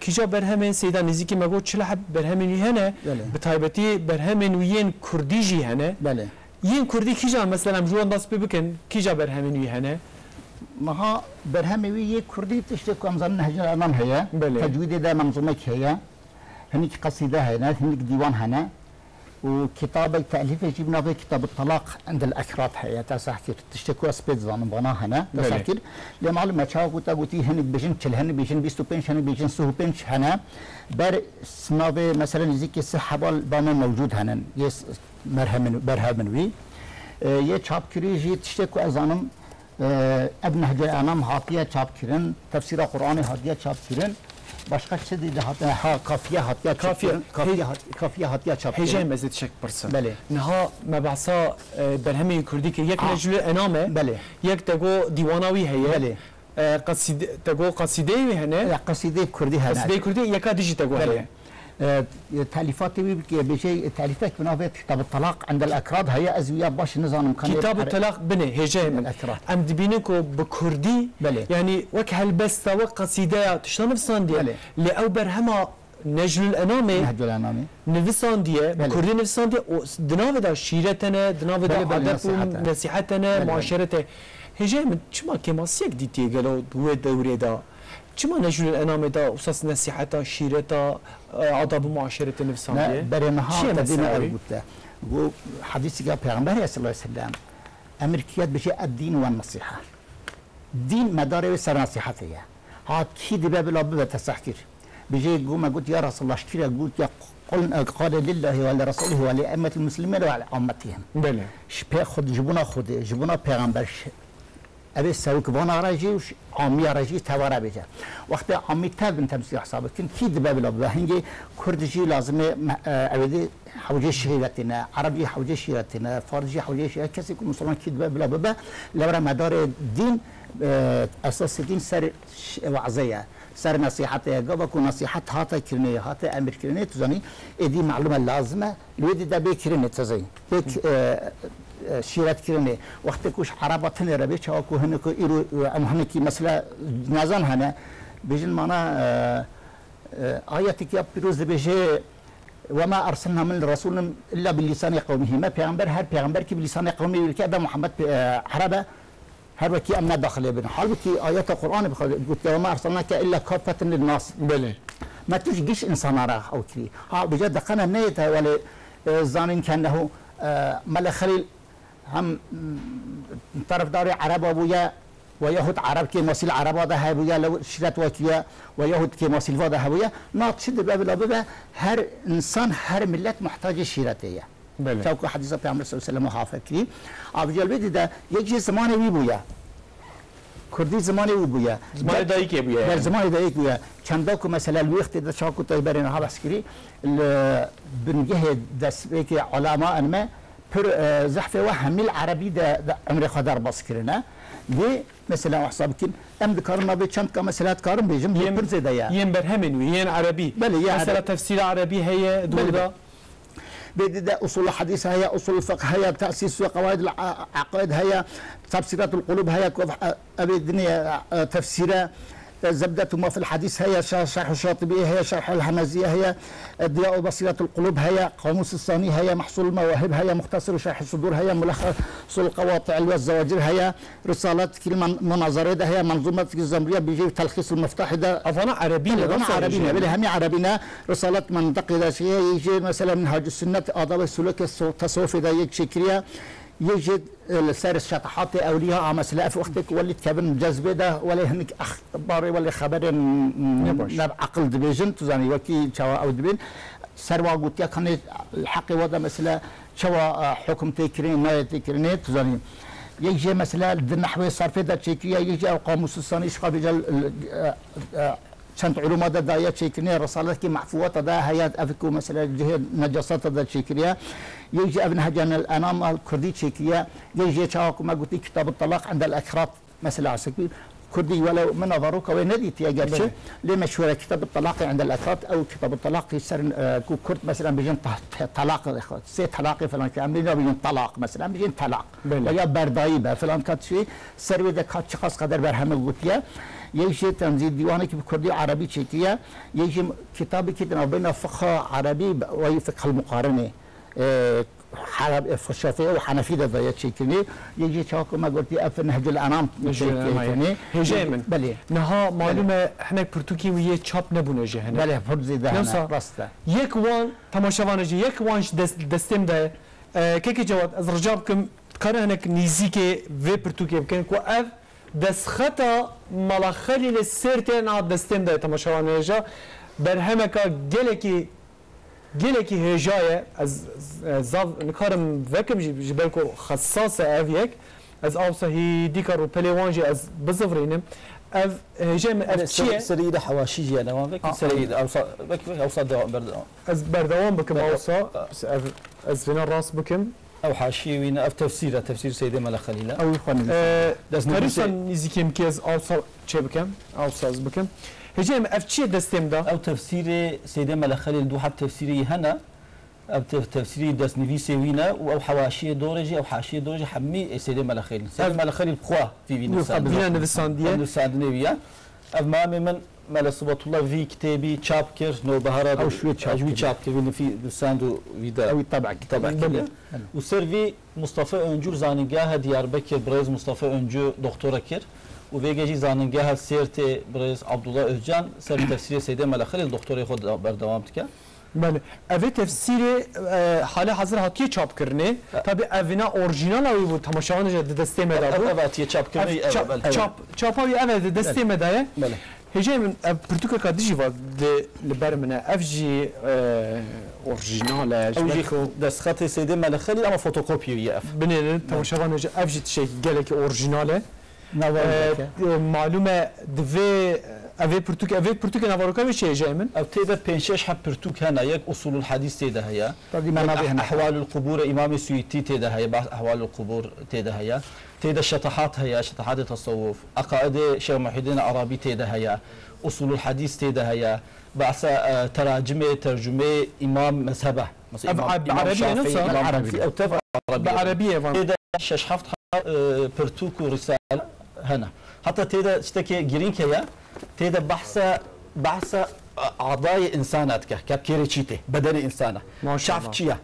کجا برهمن سیدا نزدیکی مگو چلا حب برهمن هنه بتایبتی برهمن وین کردی جی هنه ین کردی کجا مثلا جوان دست بکن کجا برهمن هنه مها برهمن وی کردی تشتک امزان نهج امام هيا تجوید ده منظومه هيا هنيك قصيده هنا هنيك ديوان هنا وكتاب التأليف يجيب نظر كتاب الطلاق عند الأكراد هي تسحكر تشتكوا أسبيت زمان بنا هنا تسحكر لمعلومة شاو قلتي هنك بيجن كل هنك بيجن 25 هنك بيجن 25 هنا بر سنابه مثلا يزيك السحبال بنا موجود هنا يس برهمنوي يه شاب كريجي تشتكوا أزانم ابن هجر أمام هاتية شاب كرن تفسير القرآن هاتية شاب كرن başka şey değil ha kafiye hatiye çap. Hece mezet şek pırsa. Beli. Neha mebasa berhemi kurdi ki yek neclü ename. Beli. Yek tego divanavi heye. Beli. قصيدة تقول قصيدة هنا لا قصيدة كردي هنا قصيدة كردي يكاد يجي تقول هي تأليفات بشيء تأليفات بنابت كتاب الطلاق عند الأكراد هي أزوية باش نظام كتاب الطلاق بني هي من الأكراد أم دبينكو بكردي بلي. يعني وك هالبس قصيدة تشتغل نفسان دي لأو برهما نجل الأنامي نهج الأنامي نفسان دي بكردي نفسان دي دناوي دا شيرتنا دناوي دا عادتنا نصيحتنا معاشرته هجای من چما کماسیک دیتی گلو دو دوره دا چما نجول الانام دا اساس نصیحتا شیرتا آداب معاشرت نفسانیه نه برای نها تدین اربوته و حدیثی که پیغمبر صلی الله علیه و سلم امریکیت بشه الدین و النصیحه دین مدار سر نصیحتیه ها کی دی بلا به تسحکر بيجي قوم قلت يا رسول الله اشتري قلت يا قال لله ولرسوله ولأئمة المسلمين وعلى أمتهم بله خد جبونا پیغمبر أبي سوق بنا راجي وش عامي راجي توارا بيجا وقت عامي تاب من تمسيح حسابك كن كيد بابلا بهنجي كردجي لازم أبدي حوجي شهيرتنا عربي حوجي شهيرتنا فارجي حوجي شهيرتنا كسي كل مسلمان كيد بابلا بابا لورا مدار الدين أساس الدين سر وعزية سر نصيحته قبك ونصيحت هاتا كرنية هاتا أمر كرنية تزاني دي معلومة لازمة الودي ده بيكرنية تزين بيك شيرات كرنية وقت كوش عرباتنا ربي شاكو هنكو إيرو هنكي مثلا نازان هنا بيجن معنا آياتك يا بيروز بيجي وما أرسلنا من الرسول إلا باللسان قومه ما پیغمبر هر پیغمبر كي بلسان قومه يقول محمد عربه هر وكي أمنا داخل ابن حال وكي آيات القرآن قلت وما أرسلناك إلا كافة للناس بله ما تجيش إنسان راح أو كذي بجد قنا نيته ولا زانين كأنه ملا خليل هم طرف داري عرب أبويا ويهود عرب كي مسيل عرب هذا هبويا لو شرات وكيا ويهود كي مسيل هذا هبويا ناقصد باب هر إنسان هر ملة محتاج شيراتيه شوكو حديث پیامبر صلی الله علیه و سلم حافظ کی ابجل بدی ده یک زمان وی بویا كردي زماني وبويا زمان دايك بويا در زمان دايك بويا چنداكو مثلا الوقت ده شاكو تبرين ها بسكري بنجه دس بيك علماء ما پر زحفه وهم العربي ده عمري خدار بسكرنا دي مثلا حسابكم ام ذكرنا بچند کا مسألة كارم بيجم پر زيدا يا ين برهمن وين عربي مثلا تفسير عربي هي دودا ده اصول الحديث هي اصول الفقه هي تاسيس قواعد العقائد هي تفسيرات القلوب هي ابي الدنيا تفسيره زبدة ما في الحديث هي شرح الشاطبية هي شرح الهمزية هي ضياء بصيرة القلوب هي قاموس الصاني هي محصول المواهب هي مختصر شرح الصدور هي ملخص القواطع والزواجر هي رسالات كلمة مناظرة هي منظومة الزمرية بيجي تلخيص المفتاح ده أفانا عربينا أفانا عربينا بله هم عربينا رسالات منطقة شيء يجي مثلا منهاج السنة آداب السلوك التصوفي ده يجي شكرية يجد سير الشطحات أولياء مثلا في وقتك ولي كابن جذبه ده ولا هنك أخبار ولا خبر نب عقل دبيجن تزاني وكي شوا أو دبين سروا قلت يا كان الحق وده مثلا شوا حكم تكرين ما تكرين تزاني يجي مثلا النحو الصرفي ده تشيكيا يجي أو قاموس الصاني إيش قبل شنت علوم ده داية تشيكرين رسالة كي محفوظة ده هي أفكو مثلا جهة نجاسات ده تشيكريا يجي ابن هجان الانام الكردي تشيكيا يجي شاكو ما قلت كتاب الطلاق عند الاكراد مثلا عسكري كردي ولو من نظروك وين يا جرش لمشهور كتاب الطلاق عند الاكراد او كتاب الطلاق يصير كرد مثلا بيجين طلاق الاخوات سي طلاق فلان كان بيجين طلاق مثلا بيجين طلاق ويا بردايبه فلان كات شيء سروي ده كات شخص قدر برهم قلت يجي تنزيل ديوانك بكردي عربي تشيكيا يجي كتابي كده بين فقه عربي وفقه المقارنه حرب الشافعي وحنفي ده ضيات شيكني يجي شاكو ما قلتي اف نهج الانام يعني هجامن بله نها معلومه احنا برتوكي ويا تشاب نبونه جهنم بله فرزي ده راسته يك وان تماشاوان جي يك وانش دستم ده كيكي جواد از رجابكم تقارنك نيزيكي في برتوكي يمكن كو اف دس خطا ملخلي للسيرتين على دستم ده تماشاوان جا برهمك جلكي هجاية از زاف نكارم ذكم جبالكو خصاصة أفيك از أوصى هي ديكارو بليوانجي از بزفرينم أف هجاية من أفتشية سريدة حواشيجي أنا وانك سريدة أوصى دوام بردوام از بردوام بكم أوصى از فينا الراس بكم أو حاشية وين أف تفسير سيدي ملا خليلة أو يخوان كاريسا نزيكي مكيز أوصى شي بكم أوصى از بكم هجام أفتشي دستم ده أو تفسير سيدي ملا خليل دو حب تفسيري هنا أو تفسيري دس نفيسي وينا أو حواشية دورجي أو حاشية دورجي حمي سيدي ملا خليل سيدي ملا خليل بخوا في فينا نفساندية نفساندية أو ما من ملا صبات الله في كتابي تشابكر نو بهارات أو شوية تشابكر في نفساندو فيدا أو طبع كده وسيرفي مصطفى أنجور زانينجاها ديار بكر بريز مصطفى أنجور دكتورة كر وفيجي زاننجاها سيرتي بريز عبد الله أوجان سر تفسير سيدي ملا خليل دكتور ياخذ بردوام تكا بله أبي تفسير حاله حاضر هاتي چاپ کرنه تابع أبينا أورجينال أو يبود تماشاوان جد دسته مدارو أباتي چاپ کرنه چاپ أبي أبي دسته مداره بله هجي من برتوكا كاديجي وقت لبرمنا أفجي أورجينال أوجي دس خط سيدي ملا خليل أما فوتوكوبي يأف بنين تماشاوان جد أفجي تشيك جالك أورجيناله معلومه دوی اوی پرتوک نواروکا چه جایمن او تیدا پنشش حب پرتوک هنا یک اصول الحديث تیدا هيا احوال القبور امام السيوطي تیدا هيا احوال القبور تیدا هيا تیدا شطحات هيا شطحات التصوف عقائد شيخ محي الدين العربي تیدا هيا اصول الحديث تیدا هيا بعث ترجمه امام مذهبه مثلا بعربيه نفسها بالعربي او تبع بعربيه تیدا شش حفت پرتوك ورساله هنا حتى تيدا اشتكي جرينكيا تيدا بحث اعضاء انساناتك كابكيريتشيتي بدن انسانه شاف تشيا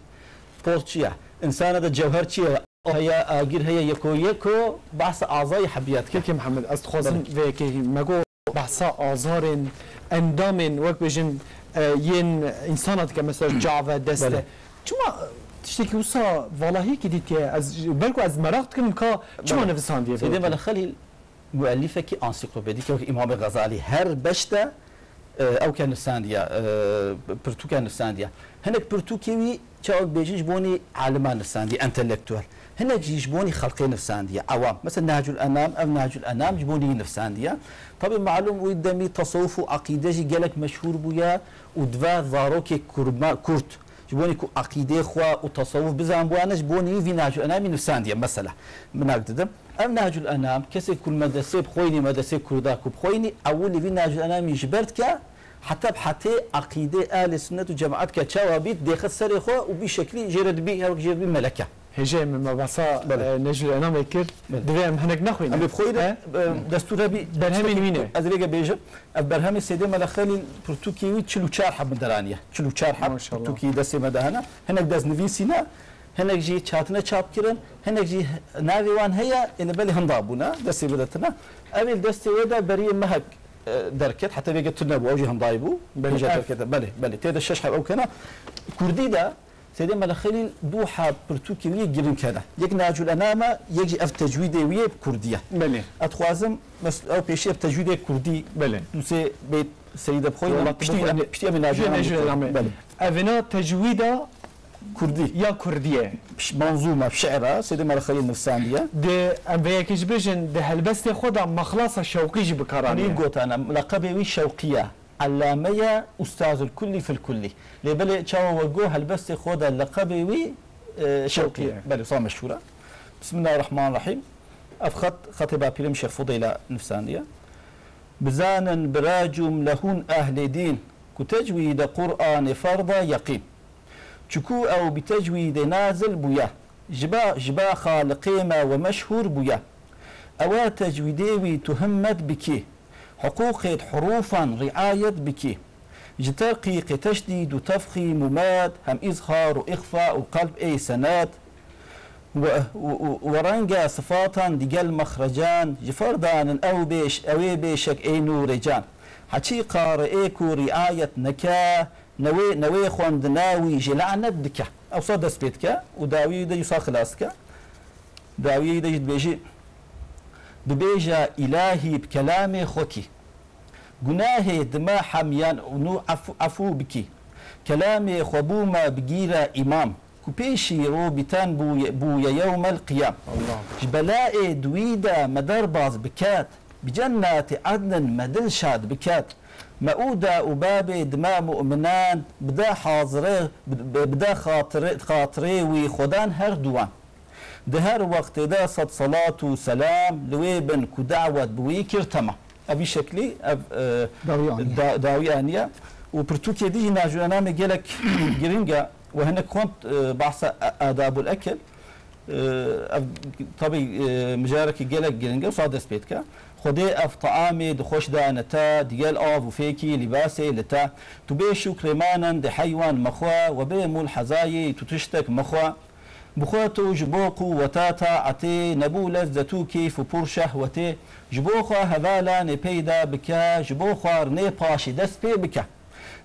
بورتشيا انسانه ده جوهر تشيا هي اجر هي يكو بحث اعضاء حبياتك كيف محمد استخوزن فيك ماغو بحث اعضاء اندام وقت بيجن ين انساناتك مثلا جافا دسته شما تشتكي وصا والله كديت از بالكو از مرقت كم كا شما نفسان دي سيدي ملا خليل مؤلفه كي انسيكلوبيديك امام الغزالي هر بشتا او كان السانديا برتو كان السانديا هناك برتو كيوي تشاو بيجيش بوني عالمان الساندي انتلكتوال هنا جيجبوني خلقي نفساندية عوام مثلا نهج الأنام أو نهج الأنام جبوني نفساندية طبعا معلوم ويدمي تصوف وعقيدة جي قالك مشهور بويا ودفا ضاروكي كورت جبوني كو عقيدة خوا وتصوف بزان بوانا جبوني في نهج الأنام نفساندية مثلا من أقدم أم نهج الأنام كسي كل مدرسة بخويني مدرسة كرداك بخويني أول في نهج الأنام يجبرتك حتى عقيدة أهل السنة وجماعات كتشاوبيت داخل سريخوا وبشكل جرد بي أو جرد بي ملكة هجاء من مبعصا نجل الأنام يكر دوام هناك نخوين أم بخوينا دستور بي برهمي مينه أزريقا بيجا برهمي السيدة ملخالي برتوكي تشلو شارحة مدرانية تشلو شارحة برتوكي دستي مدهنا هناك داز نفيسينا هناك جي تشاتنا تشاب كيرن هناك جي ناويوان هي اللي بالي هنضابونا دستي بدتنا أبيل دستي ودا بريه مهك دركت حتى بيجي تنبو أوجي هنضايبو بلي كذا بلي تيدا الششحة أو كنا كردي دا سيدي ملخليل دوحة برتوكي ويا جرين كذا يك ناجو الأنامة يجي أف تجويد ويا بكردية بلي أتخوازم بس أو بيشي بتجويد كردي بلي نسي بيت سيدة بخوي بشتي من ناجو الأنامة بلي أفنا تجويدا كردي يا كردية منظومة بشعرها سيدي ملخليل نفسانية ده أم بيكش بيجن ده هالبست خدا مخلص الشوقي بكرانية قلت أنا لقبي وي شوقية علامية أستاذ الكل في الكل لبلي تشاو وجو هالبست خدا لقبي وي شوقية بلي صار مشهورة بسم الله الرحمن الرحيم أفخط خطبة بيرم شيخ فضيلة نفسانية بزان براجم لهون أهل دين كتجويد قرآن فرض يقين شكو أو بتجويد نازل بويا جبا خالقيمة ومشهور بويا أو تجويدي تهمت بكي حقوق حروفا رعاية بكي جترقيق تشديد وتفخيم مماد هم إظهار وإخفاء وقلب أي سنات ورنجا صفاتا دقل مخرجان جفردان أو بيشك أي نورجان حتي قارئيكو رعاية نكا نوي خوند ناوي جلعنت بك او صد سبيتك وداوي دا يصا خلاصك داوي دا بيجي ببيجا الهي بكلامي خوكي جناهي دما حميان ونو عفو بكي كلامي خبوما بجيرا امام كوبيشي رو بتان بويا يوم القيام جبلائي دويدا مدرباز بكات بجنات عدن مدلشاد بكات مؤودة وبابي دماء مؤمنان بدا حاضري بدا خاطري وخدان هردوان دهر وقت دا صد صلاة وسلام لويبن كدعوة بويكر تما أبي شكلي داويانية وبرتوكي دي ناجو أنا مجلك جرينجا وهنا كنت بحث آداب الأكل طبي مجارك جلك جرينجا وصادس بيتك خدي اف طعامي دخوش دانتا ديال اوف وفيكي لباسي لتا تبي شكرمانا دي حيوان مخوا وبي مول حزاي تتشتك مخوا بخوتو جبوقو وتاتا عتي نبولة زتو كيف وبورشه وتي جبوخوا هذالا نبيدا بكا جبوخوا رني باشي دست بي بكا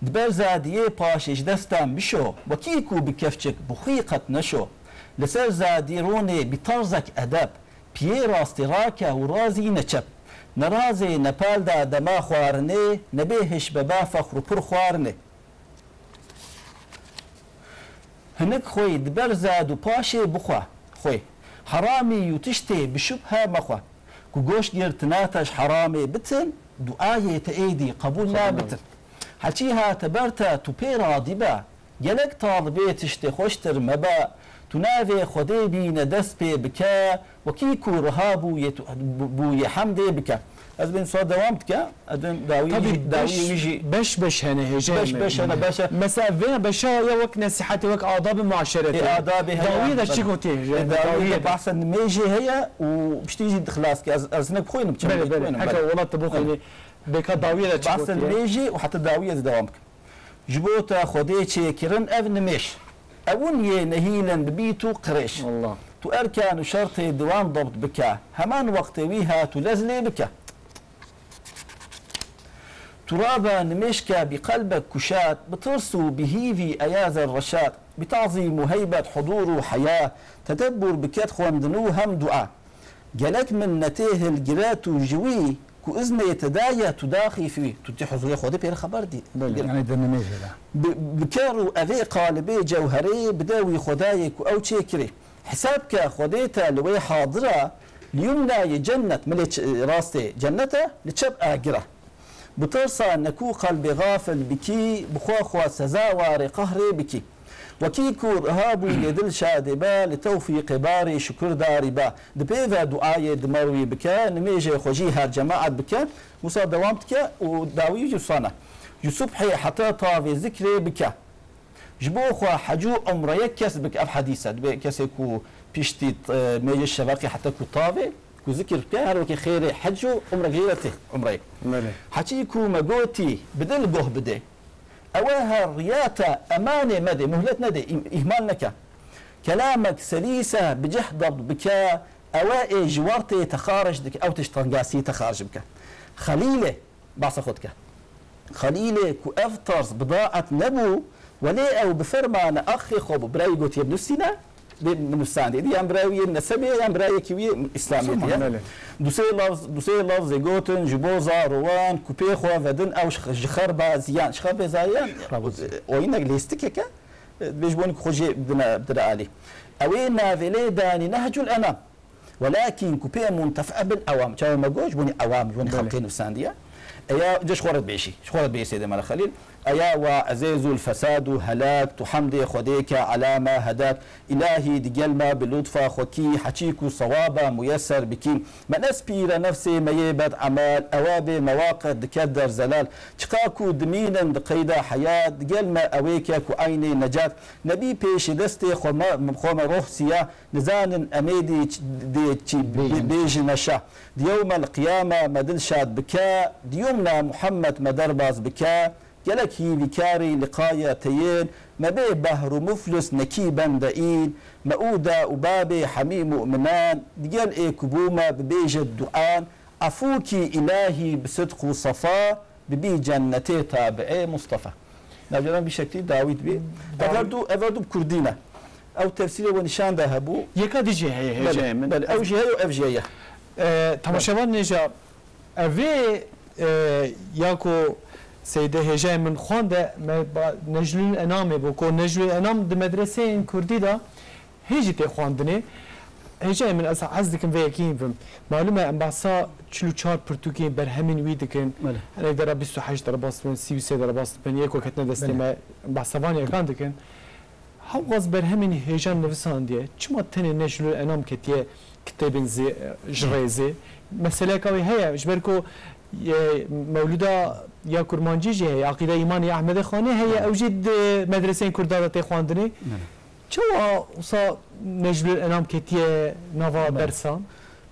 دبرزا ديه باشي جدستان بشو وكيكو بكفشك بخيقة نشو لسر زاديروني بطرزك أدب بيه راستي راكا ورازي نچب نرازي نپال دا دما خوارنه نبيهش ببا فخر پر خوارنه هنك خوي دبر زاد و پاشي بخوا خوي حرامي يتشتي بشبهة مخوا كو گوش گرتناتش حرامي بتن دعاية تأيدي قبولنا بتن حچيها تبرتا تبي راضبا جلك طالبي تشتي خوشتر مبا تنافي خدي بين دست بي بكا وكيكو رهابو بو يحمدي بكا از بين صار دوامتك ادم داوي يجي بش هنا هجام بش انا باشا مسا فين بشا يا وك نصيحتي وك آداب معاشرتي آداب هي داوي دا شكو تي داوي بحث ميجي هي وبشتيجي خلاص ازنك بخوين بتشبه هكا والله تبوخني بك داوي دا بحث ميجي وحتى داوي دوامك جبوتا خدي كيرن ابن مش أون ينهيلا ببيتو قريش والله تو أركان وشرط دوام ضبط بكا همان وقت ويها تلزلي بكا ترابا نمشكا بقلبك كشات بترسو بهيفي أياز الرشاد بتعظيم هيبة حضور وحياة تدبر بكات خوندنو هم دعاء جلك من نتيه الجرات وجوي كو إذن يتدايا تداخي فيه تتي حضوري خودي بير خبر دي يعني دنميجي لا بكارو أذي قالبي جوهري بداوي خدايك أو تشيكري حسابك خديته لوي حاضرة اليمنى جنة ملك راستي جنته لتشب آجرة بترسى نكو قلبي غافل بكي بخوا سزاوار قهري بكي وكيكو رهابو يدل شادبا لتوفيق باري شكر داري با دبيفا دعاية دمروي بكا نميجي خوجيها جماعة بكا وصا دوامتك وداوي يوصانا يصبحي حتى طافي ذكري بكا جبو خوا حجو عمره يكس بك اف حديثة كسيكو بيشتي ميجي الشباقي حتى كو طافي كو ذكر بكا هروكي خيري حجو عمره غيرته عمره حكيكو مقوتي بدل قه بدي أواها رياتا أمانة مدى مهلت ندى إهمال نكا كلامك سليسة بجحضر بكا أوائي جوارتي تخارج دك أو تشتنقاسي تخارج بك خليلة بعصا خدك خليلة كو أفترز بضاعة نبو ولي أو بفرمان أخي خوب براي قوتي بنفسنا بنفسان دي يام براوي النسبية يام براي كوي إسلامية دوسي لفظ زيغوتن جبوزا روان كوبي خوا فدن أو شخربا زيان شخربا زيان وينك ليستكك بيجبون خوجي بدنا علي أوين نافلي داني نهج الأنام ولكن كوبي منتفع بالأوام شو ما جوج بني أوام بني خلقين نفسان دي أيا جش خورت بيشي شخورت بيشي سيدي مال خليل أيا وعزيز الفساد هلاك تحمدي خديك علامة هداك إلهي دجلما بلطفة خكي حكيكو صوابا ميسر بكي من أسبير نفسي ميبت عمال أوابي مواقع دكدر زلال تقاكو دمينا دقيدة حياة دجلما أويكا كو عيني نجات نبي بيش دستي خما روح سيا نزان أميدي دي بيج نشا ديوم القيامة مدل شاد بكا ديومنا محمد مدرباز بكا جلك هي بكاري لقايا تيين ما بي بهر مفلس نكيبا دئين مؤودة وبابي حميم مؤمنان ديال اي كبومة ببيج الدعان عفوكي إلهي بصدق وصفاء ببي جنتي تابعي مصطفى نجران بشكل داويد بي افردو بكردينة او تفسير ونشان ذهبو يكاد يجي هي جاي من بل او جهه او اف جهه تماشاوان نجا افي ياكو سيده هجاي من خونده نجل الانام بوكو نجل الانام د مدرسه كردي دا هيجي تي خواندني هجاي من اس عزدكم في يكين معلومه ام باسا چلو 4 برتوكي برهمين ويدكن انا در 28 درباس من 33 درباس بن يكو كتنا دستما باسوانيا كاندكن حوغز برهمين هجان نفسان دي چما تن نجل الانام كتيه كتابن زي جريزي مساله كوي هي جبركو مولودا يا كرمانجي هي عقيده ايماني احمد خاني هي اوجد مدرسين كردات خواندني شو وصا نجل الانام كتيه نوفا درسان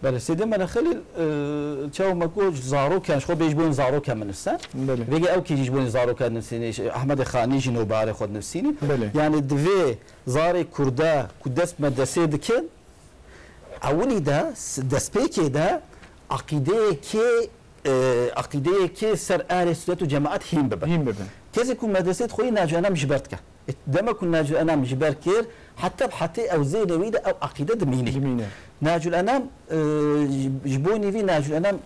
بله سيدي ما خليل شو ما كوج زارو كان شو بيجبون زارو كان من السنه بيجي او كي يجبون زارو كان نفسيني احمد خاني جنو باري خد نفسيني يعني دفي زاري كردا كدس مدرسه دكن اولي دا دسبيكي دا عقيده كي سر اهل سنه وجماعات هيم ببن كذا كون مدرسه خوي ناجي انا مش برتك دما كون ناجي انا مش بركير حتى او زي نويده او عقيده دميني ناجي الانام جبوني في ناجي الانام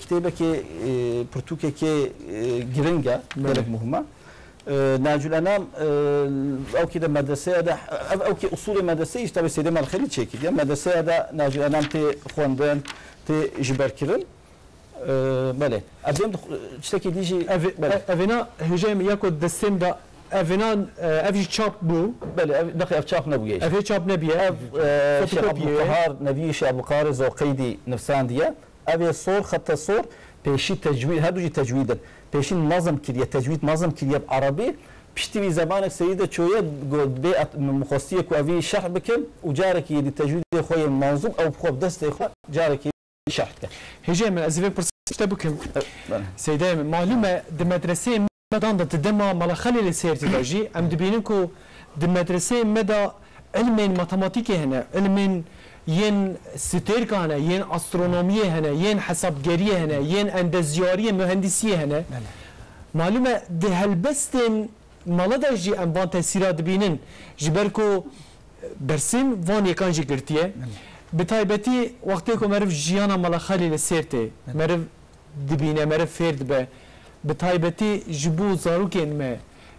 كتابه كي برتوكه كي جرينجا بلد مهمه ناجي الانام او كده مدرسه ده او كي اصول مدرسه يشتبه سيدي مال خليل تشيكي مدرسه ده ناجي الانام تي خوندن تي جبركرن بله ابدیم چتکی دیجی اوینا هجام یکو دستم دا اوینا افی چاپ بو بله دقیق اف چاپ نبویش افی چاپ نبیه شیخ عبدالقهار نبیش عبدالقهار زوقیدی نفسان دیه افی صور خط صور پیشی تجوید هدوجی تجویدن پیشی نظم کریه تجوید نظم کریه عربی بشتوي زمانك سيدة شوية بيئة مخصصية كوافي شرح بكم وجارك يدي تجويد خوي منظوم او بخوف دست اخوة جارك شرحك هجام من أزفين برسبتكم سيدي معلومة دمدرسين مدان تدمى ملا خلي السير تلاجي أم دبينكو دمدرسين مدى علم ماتماتيكي هنا علم ين ستيرك هنا ين أسترونومية هنا ين حسابجارية هنا ين أندزيارية مهندسية هنا معلومة ده هالبستن مالا درجي أم بان تأثيرات دبينن جبركو برسم وان يكان جي قرتيه بتايبتي وقتكم مرف جيانا مالا خالي لسيرتي مرف دبينه مرف فرد به بتايبتي جبو زاروكين ما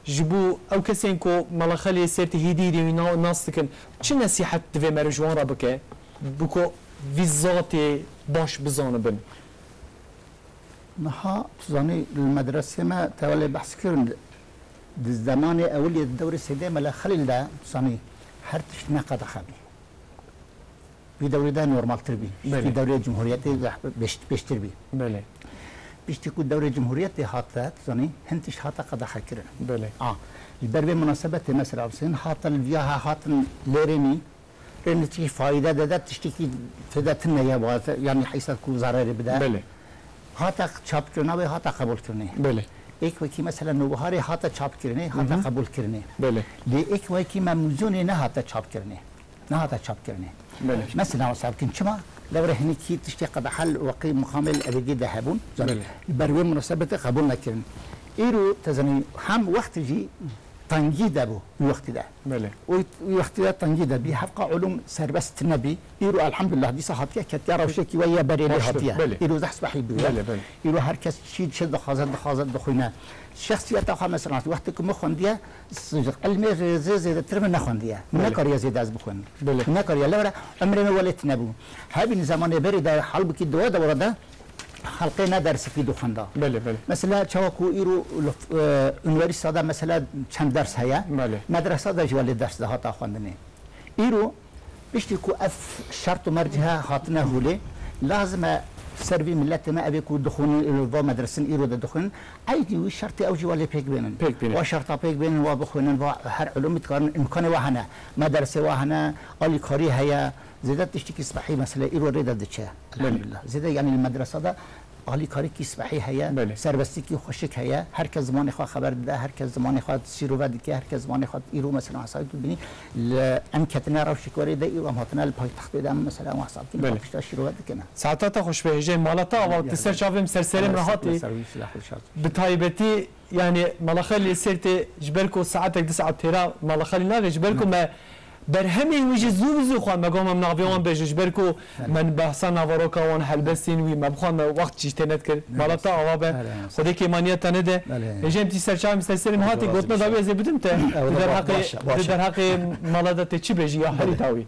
جبو او كسين كو ملخلي سيرتي هيديري ناستكن چه نصيحت دوی مرجوان را بکه بكو فيزاتي باش بزانبن نها تزاني المدرسة ما تولي بحث كرن الزمان أولي الدوري السيدي ملا خليل دا تزاني هرتش نقد خبي في دوري دا نورمال تربي في دوري الجمهورية بيشتر بي بله بيشتكو دوري الجمهورية هاتا تزاني هنتش هاتا قد خكرن بله البربي مناسبة مثلا بسين هاتا الفياها هاتا ليريني لأن تشي فائدة دا تشتكي فداتنا يا يعني حيث كو ضرر بدا بله هاتا چاپ کرنا و هاتا قبول کرنه بله ایک وکی مثلا نوبهاری هاتا چاپ کرنه هاتا قبول کرنه بله لی ایک وکی ممنوزونی نه هاتا چاپ کرنه نه هاتا چاپ کرنه بله مثلا وصاب کن چما لو رهني كي تشتق حل وقي مقامل الابدي ذهبون بروي مناسبه قبول نكرن ايرو تزني هم وقت جي تنجيد ابو الوقت ده بله وقت ده تنجيد بي حق علوم سربست النبي ايرو الحمد لله دي صحتك كتيار وشكي ويا بري هاتيه ايرو زحس بحي بله بله ايرو هر کس شي شد خازد دخوينا شخصيته خا مثلا وقت كم خونديه علمي زي ترم نخونديه نكر يزيد از بخون بله نكر يلا ورا عمرنا ولت نبو هابي زمان بري ده حلب كي دوا ده ورده حلقه ندرس في دخنده بله بله مثلا چاوكو ايرو يونيفرسيتي ده مثلا چند درس هيا بله مدرسه ده جوال درس ده هاتا خوندني ايرو بيشتكو اف شرط مرجها هاتنا هولي لازم سربي ملتنا ابيكو دخون الى مدرسه ايرو ده دخون ايدي وشرط او جوال بيك بينن وشرط بيك بينن وبخونن هر علوم امكان وهنا مدرسه وهنا علي كاري هيا زيادة تشتكي صباحي مثلا إيرو ريدا دتشا الحمد لله زيادة يعني المدرسة ده علي كاريكي صباحي هيا سربستيكي خوشك هيا هر كز زمان خوا خبر ده هر كز زمان خوا سيرو بدك هر كز زمان خوا إيرو مثلا حسابي تبني أم كتنا رو شكوري ده إيرو هم هاتنا الباي تحت ده مثلا وحسابي كنا بفشتا سيرو بدك أنا ساعتها خوش بهجة مالتا أو تسر شافم سرسلم راحتي بتايبتي يعني مالخلي سيرتي جبلكو ساعتك 9 تيرا مالخلي ناقش جبلكو ما برهمي ويجي زوزو خوان مقام من نافيوان بيجش بركو من بحثا نافاروكا وان حلبستين وي مبخوان وقت جيتنت كر مالتا اوابه صديق ايمانيه تنده اجم تي سرچا مستسلم هاتي قلتنا داوي زي بدمت در حق مالادت چي بيجي يا حري داوي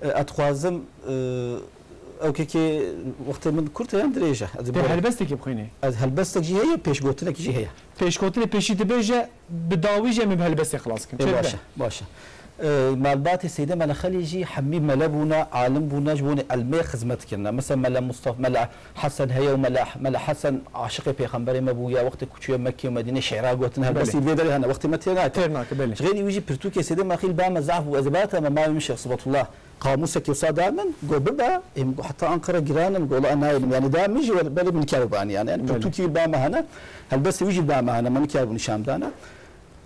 اتخوازم او كي وقت من كرت يام دريجه هلبستك بخيني هلبستك جي هي بيش قوتلك جي هي بيش قوتلك بيشي تبيجه بداويجه من بهلبست خلاص كم باشا باشا مالبات السيدة ملا خليجي حمي ملا بونا عالم بونا جبوني علمي خدمت كنا مثلا ملا مصطفى ملا حسن هيا وملا حسن عاشق بيغمبري مبويا وقت كوتشيا مكي ومدينه شعراء قوتنا بس يبدل هنا وقت ما تيرناك غير يجي برتوك سيدة ما خيل بام زعف واثبات ما يمشي صبت الله قاموسك يوصى دائما قول ببا حتى انقره جيران قول انا يعني دائما يجي بالي من كرباني يعني برتوكي بام هنا هل بس يجي بام هنا من كربون شام دانا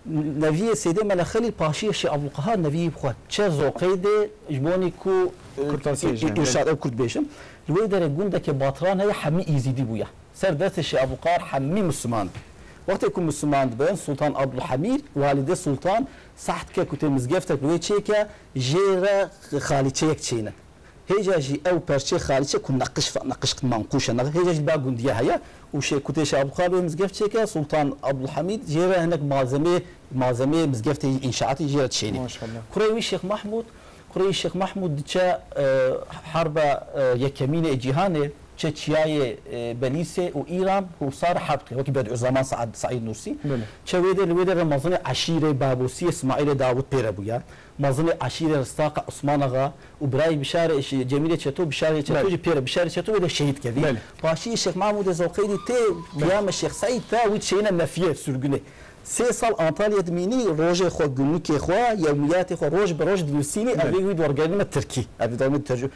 نبي سيدي ملخلي باشي شي ابو قهار نبي بخوات تشزو قيده جبوني كو ارشاد كرت بيشم الويدر يقول باطران هي حمي يزيدي بويا سر درس شي ابو قهار حمي مسلمان وقت يكون مسلمان بين سلطان عبد الحميد والده سلطان صحت كوتي مزقفتك وي تشيكا جيرا خالي تشيك تشينا هيجا جي او برشي خالي تشيك نقش منقوشه هيجا جي باغون ديا هيا وشي كوتيش ابو خالد مزقفت شيكا سلطان عبد الحميد جيرا هناك مازمي مزقفت انشاءات جيرا تشيني ما شاء الله كريوي الشيخ محمود دچا حرب يكمين جهاني تشياي بليسه وايران وصار حرب وكي بدء زمان سعيد نورسي تشويده الويدر مازن عشيره بابوسي اسماعيل داوود بيربويا مازن عشيره رستاق عثمان اغا وبراي بشاره جميله تشتو بشاره تشتو بير بشاره تشتو ولا شهيد كذي باشي الشيخ محمود زوقيدي تي قيام الشيخ سعيد تا وتشينا نفيه سرغني 3 سال انطاليا دميني روجي خو جنوكي خو يومياتي خو روج بروج دلسيني ابي ويد ورغانيمه تركي ابي دوم الترجمه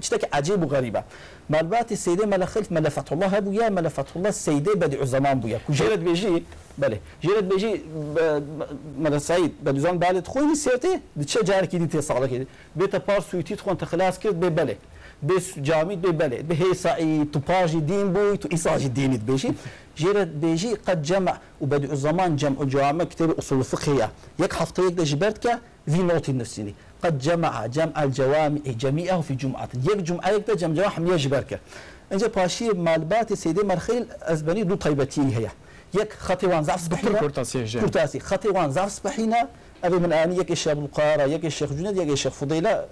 تشتك عجيب وغريبه مالبات السيده ملخلف ملفت الله ابو يا ملفت الله السيده بدع زمان بويا كجيرد بيجي بله جيرد بيجي مال سعيد بدو زمان بالد خوي سيرتي دتشجار كي دي صالك بيت بار سويتي تكون تخلاص كده ببله بس جامد ببله بهي سعيد تباجي دين بوي تو اساجي دين بيجي جيرد بيجي قد جمع وبدع الزمان جمع جامع كتاب اصول فقهيه يك حفظه يك جبرتك في نوتي نفسيني قد جمع الجوامع جميعه في جمعه يك جمعه يك جمع حميه جبركه انجا باشي مالبات سيدي مرخيل ازبني دو طيبتي هي يك خطي وان زعف سبحينا كورتاسي خطي وان زعف سبحينا أبي من آني يك الشيخ القارة يك الشيخ جند يك الشيخ فضيلة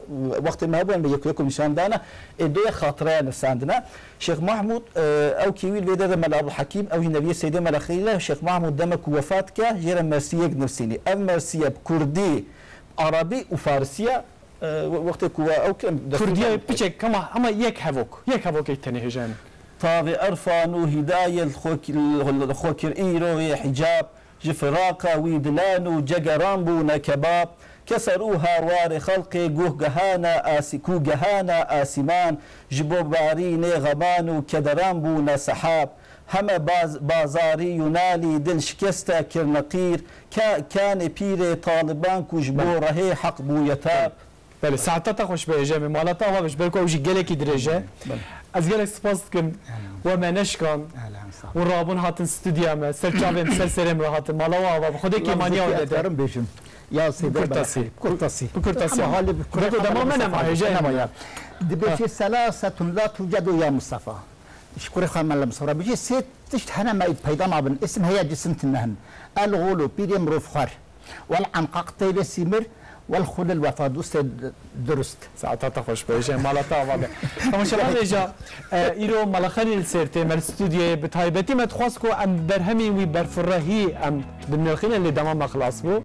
وقت ما هو أن يكون نشان دانا الدنيا خاطرين الساندنا شيخ محمود أو كيويل بيدا مال أبو الحكيم أو النبي السيدة مال خليله شيخ محمود دمك وفاتك جرى مرسية نفسيني أم مرسية بكردي عربي وفارسية وقت كوا أو كردية بيجي كما أما يك هفوك يتنهجان طاغي أرفان وهداية الخوكر إيرو حجاب جفراقة ويدلان وجقرامبو نكباب كسروها وار خلقي جوه جهانا آسكو جهانا آسمان جبو باريني غبان كدرامبو نسحاب هم بازاري ينالي دل شكستا كرنقير كان بيري طالبان كجبو رهي حق بو يتاب بله ساعتها خوش به جامع مالتا و بش بالکو وجی گلکی درجه از گلک سپاس کن و منشکان و رابون هاتن استودیو ما سرچاویم سرسرم را هاتن مالا و خودی که مانیا و دارم بیشم یا سیده كورتاسي حالي كورتاسي تماما ما هيجي دبيشي ثلاثة لا توجد يا مصطفى اشكري خان مال مصطفى بيجي ست تشتهنا ما يبيضا مع بن اسم هي جسنت النهن الغولو بيدم رفخر والعنقاق تيلي سيمر والخل الوفاة درست ساعتها تخش بيجي مالتا واضح اما شباب اجا ايرو مالخاني السيرتي مال استوديو بتايبتي ما تخواسكو ام برهمي وي برفرهي ام بالنخيل اللي دمام خلاص بو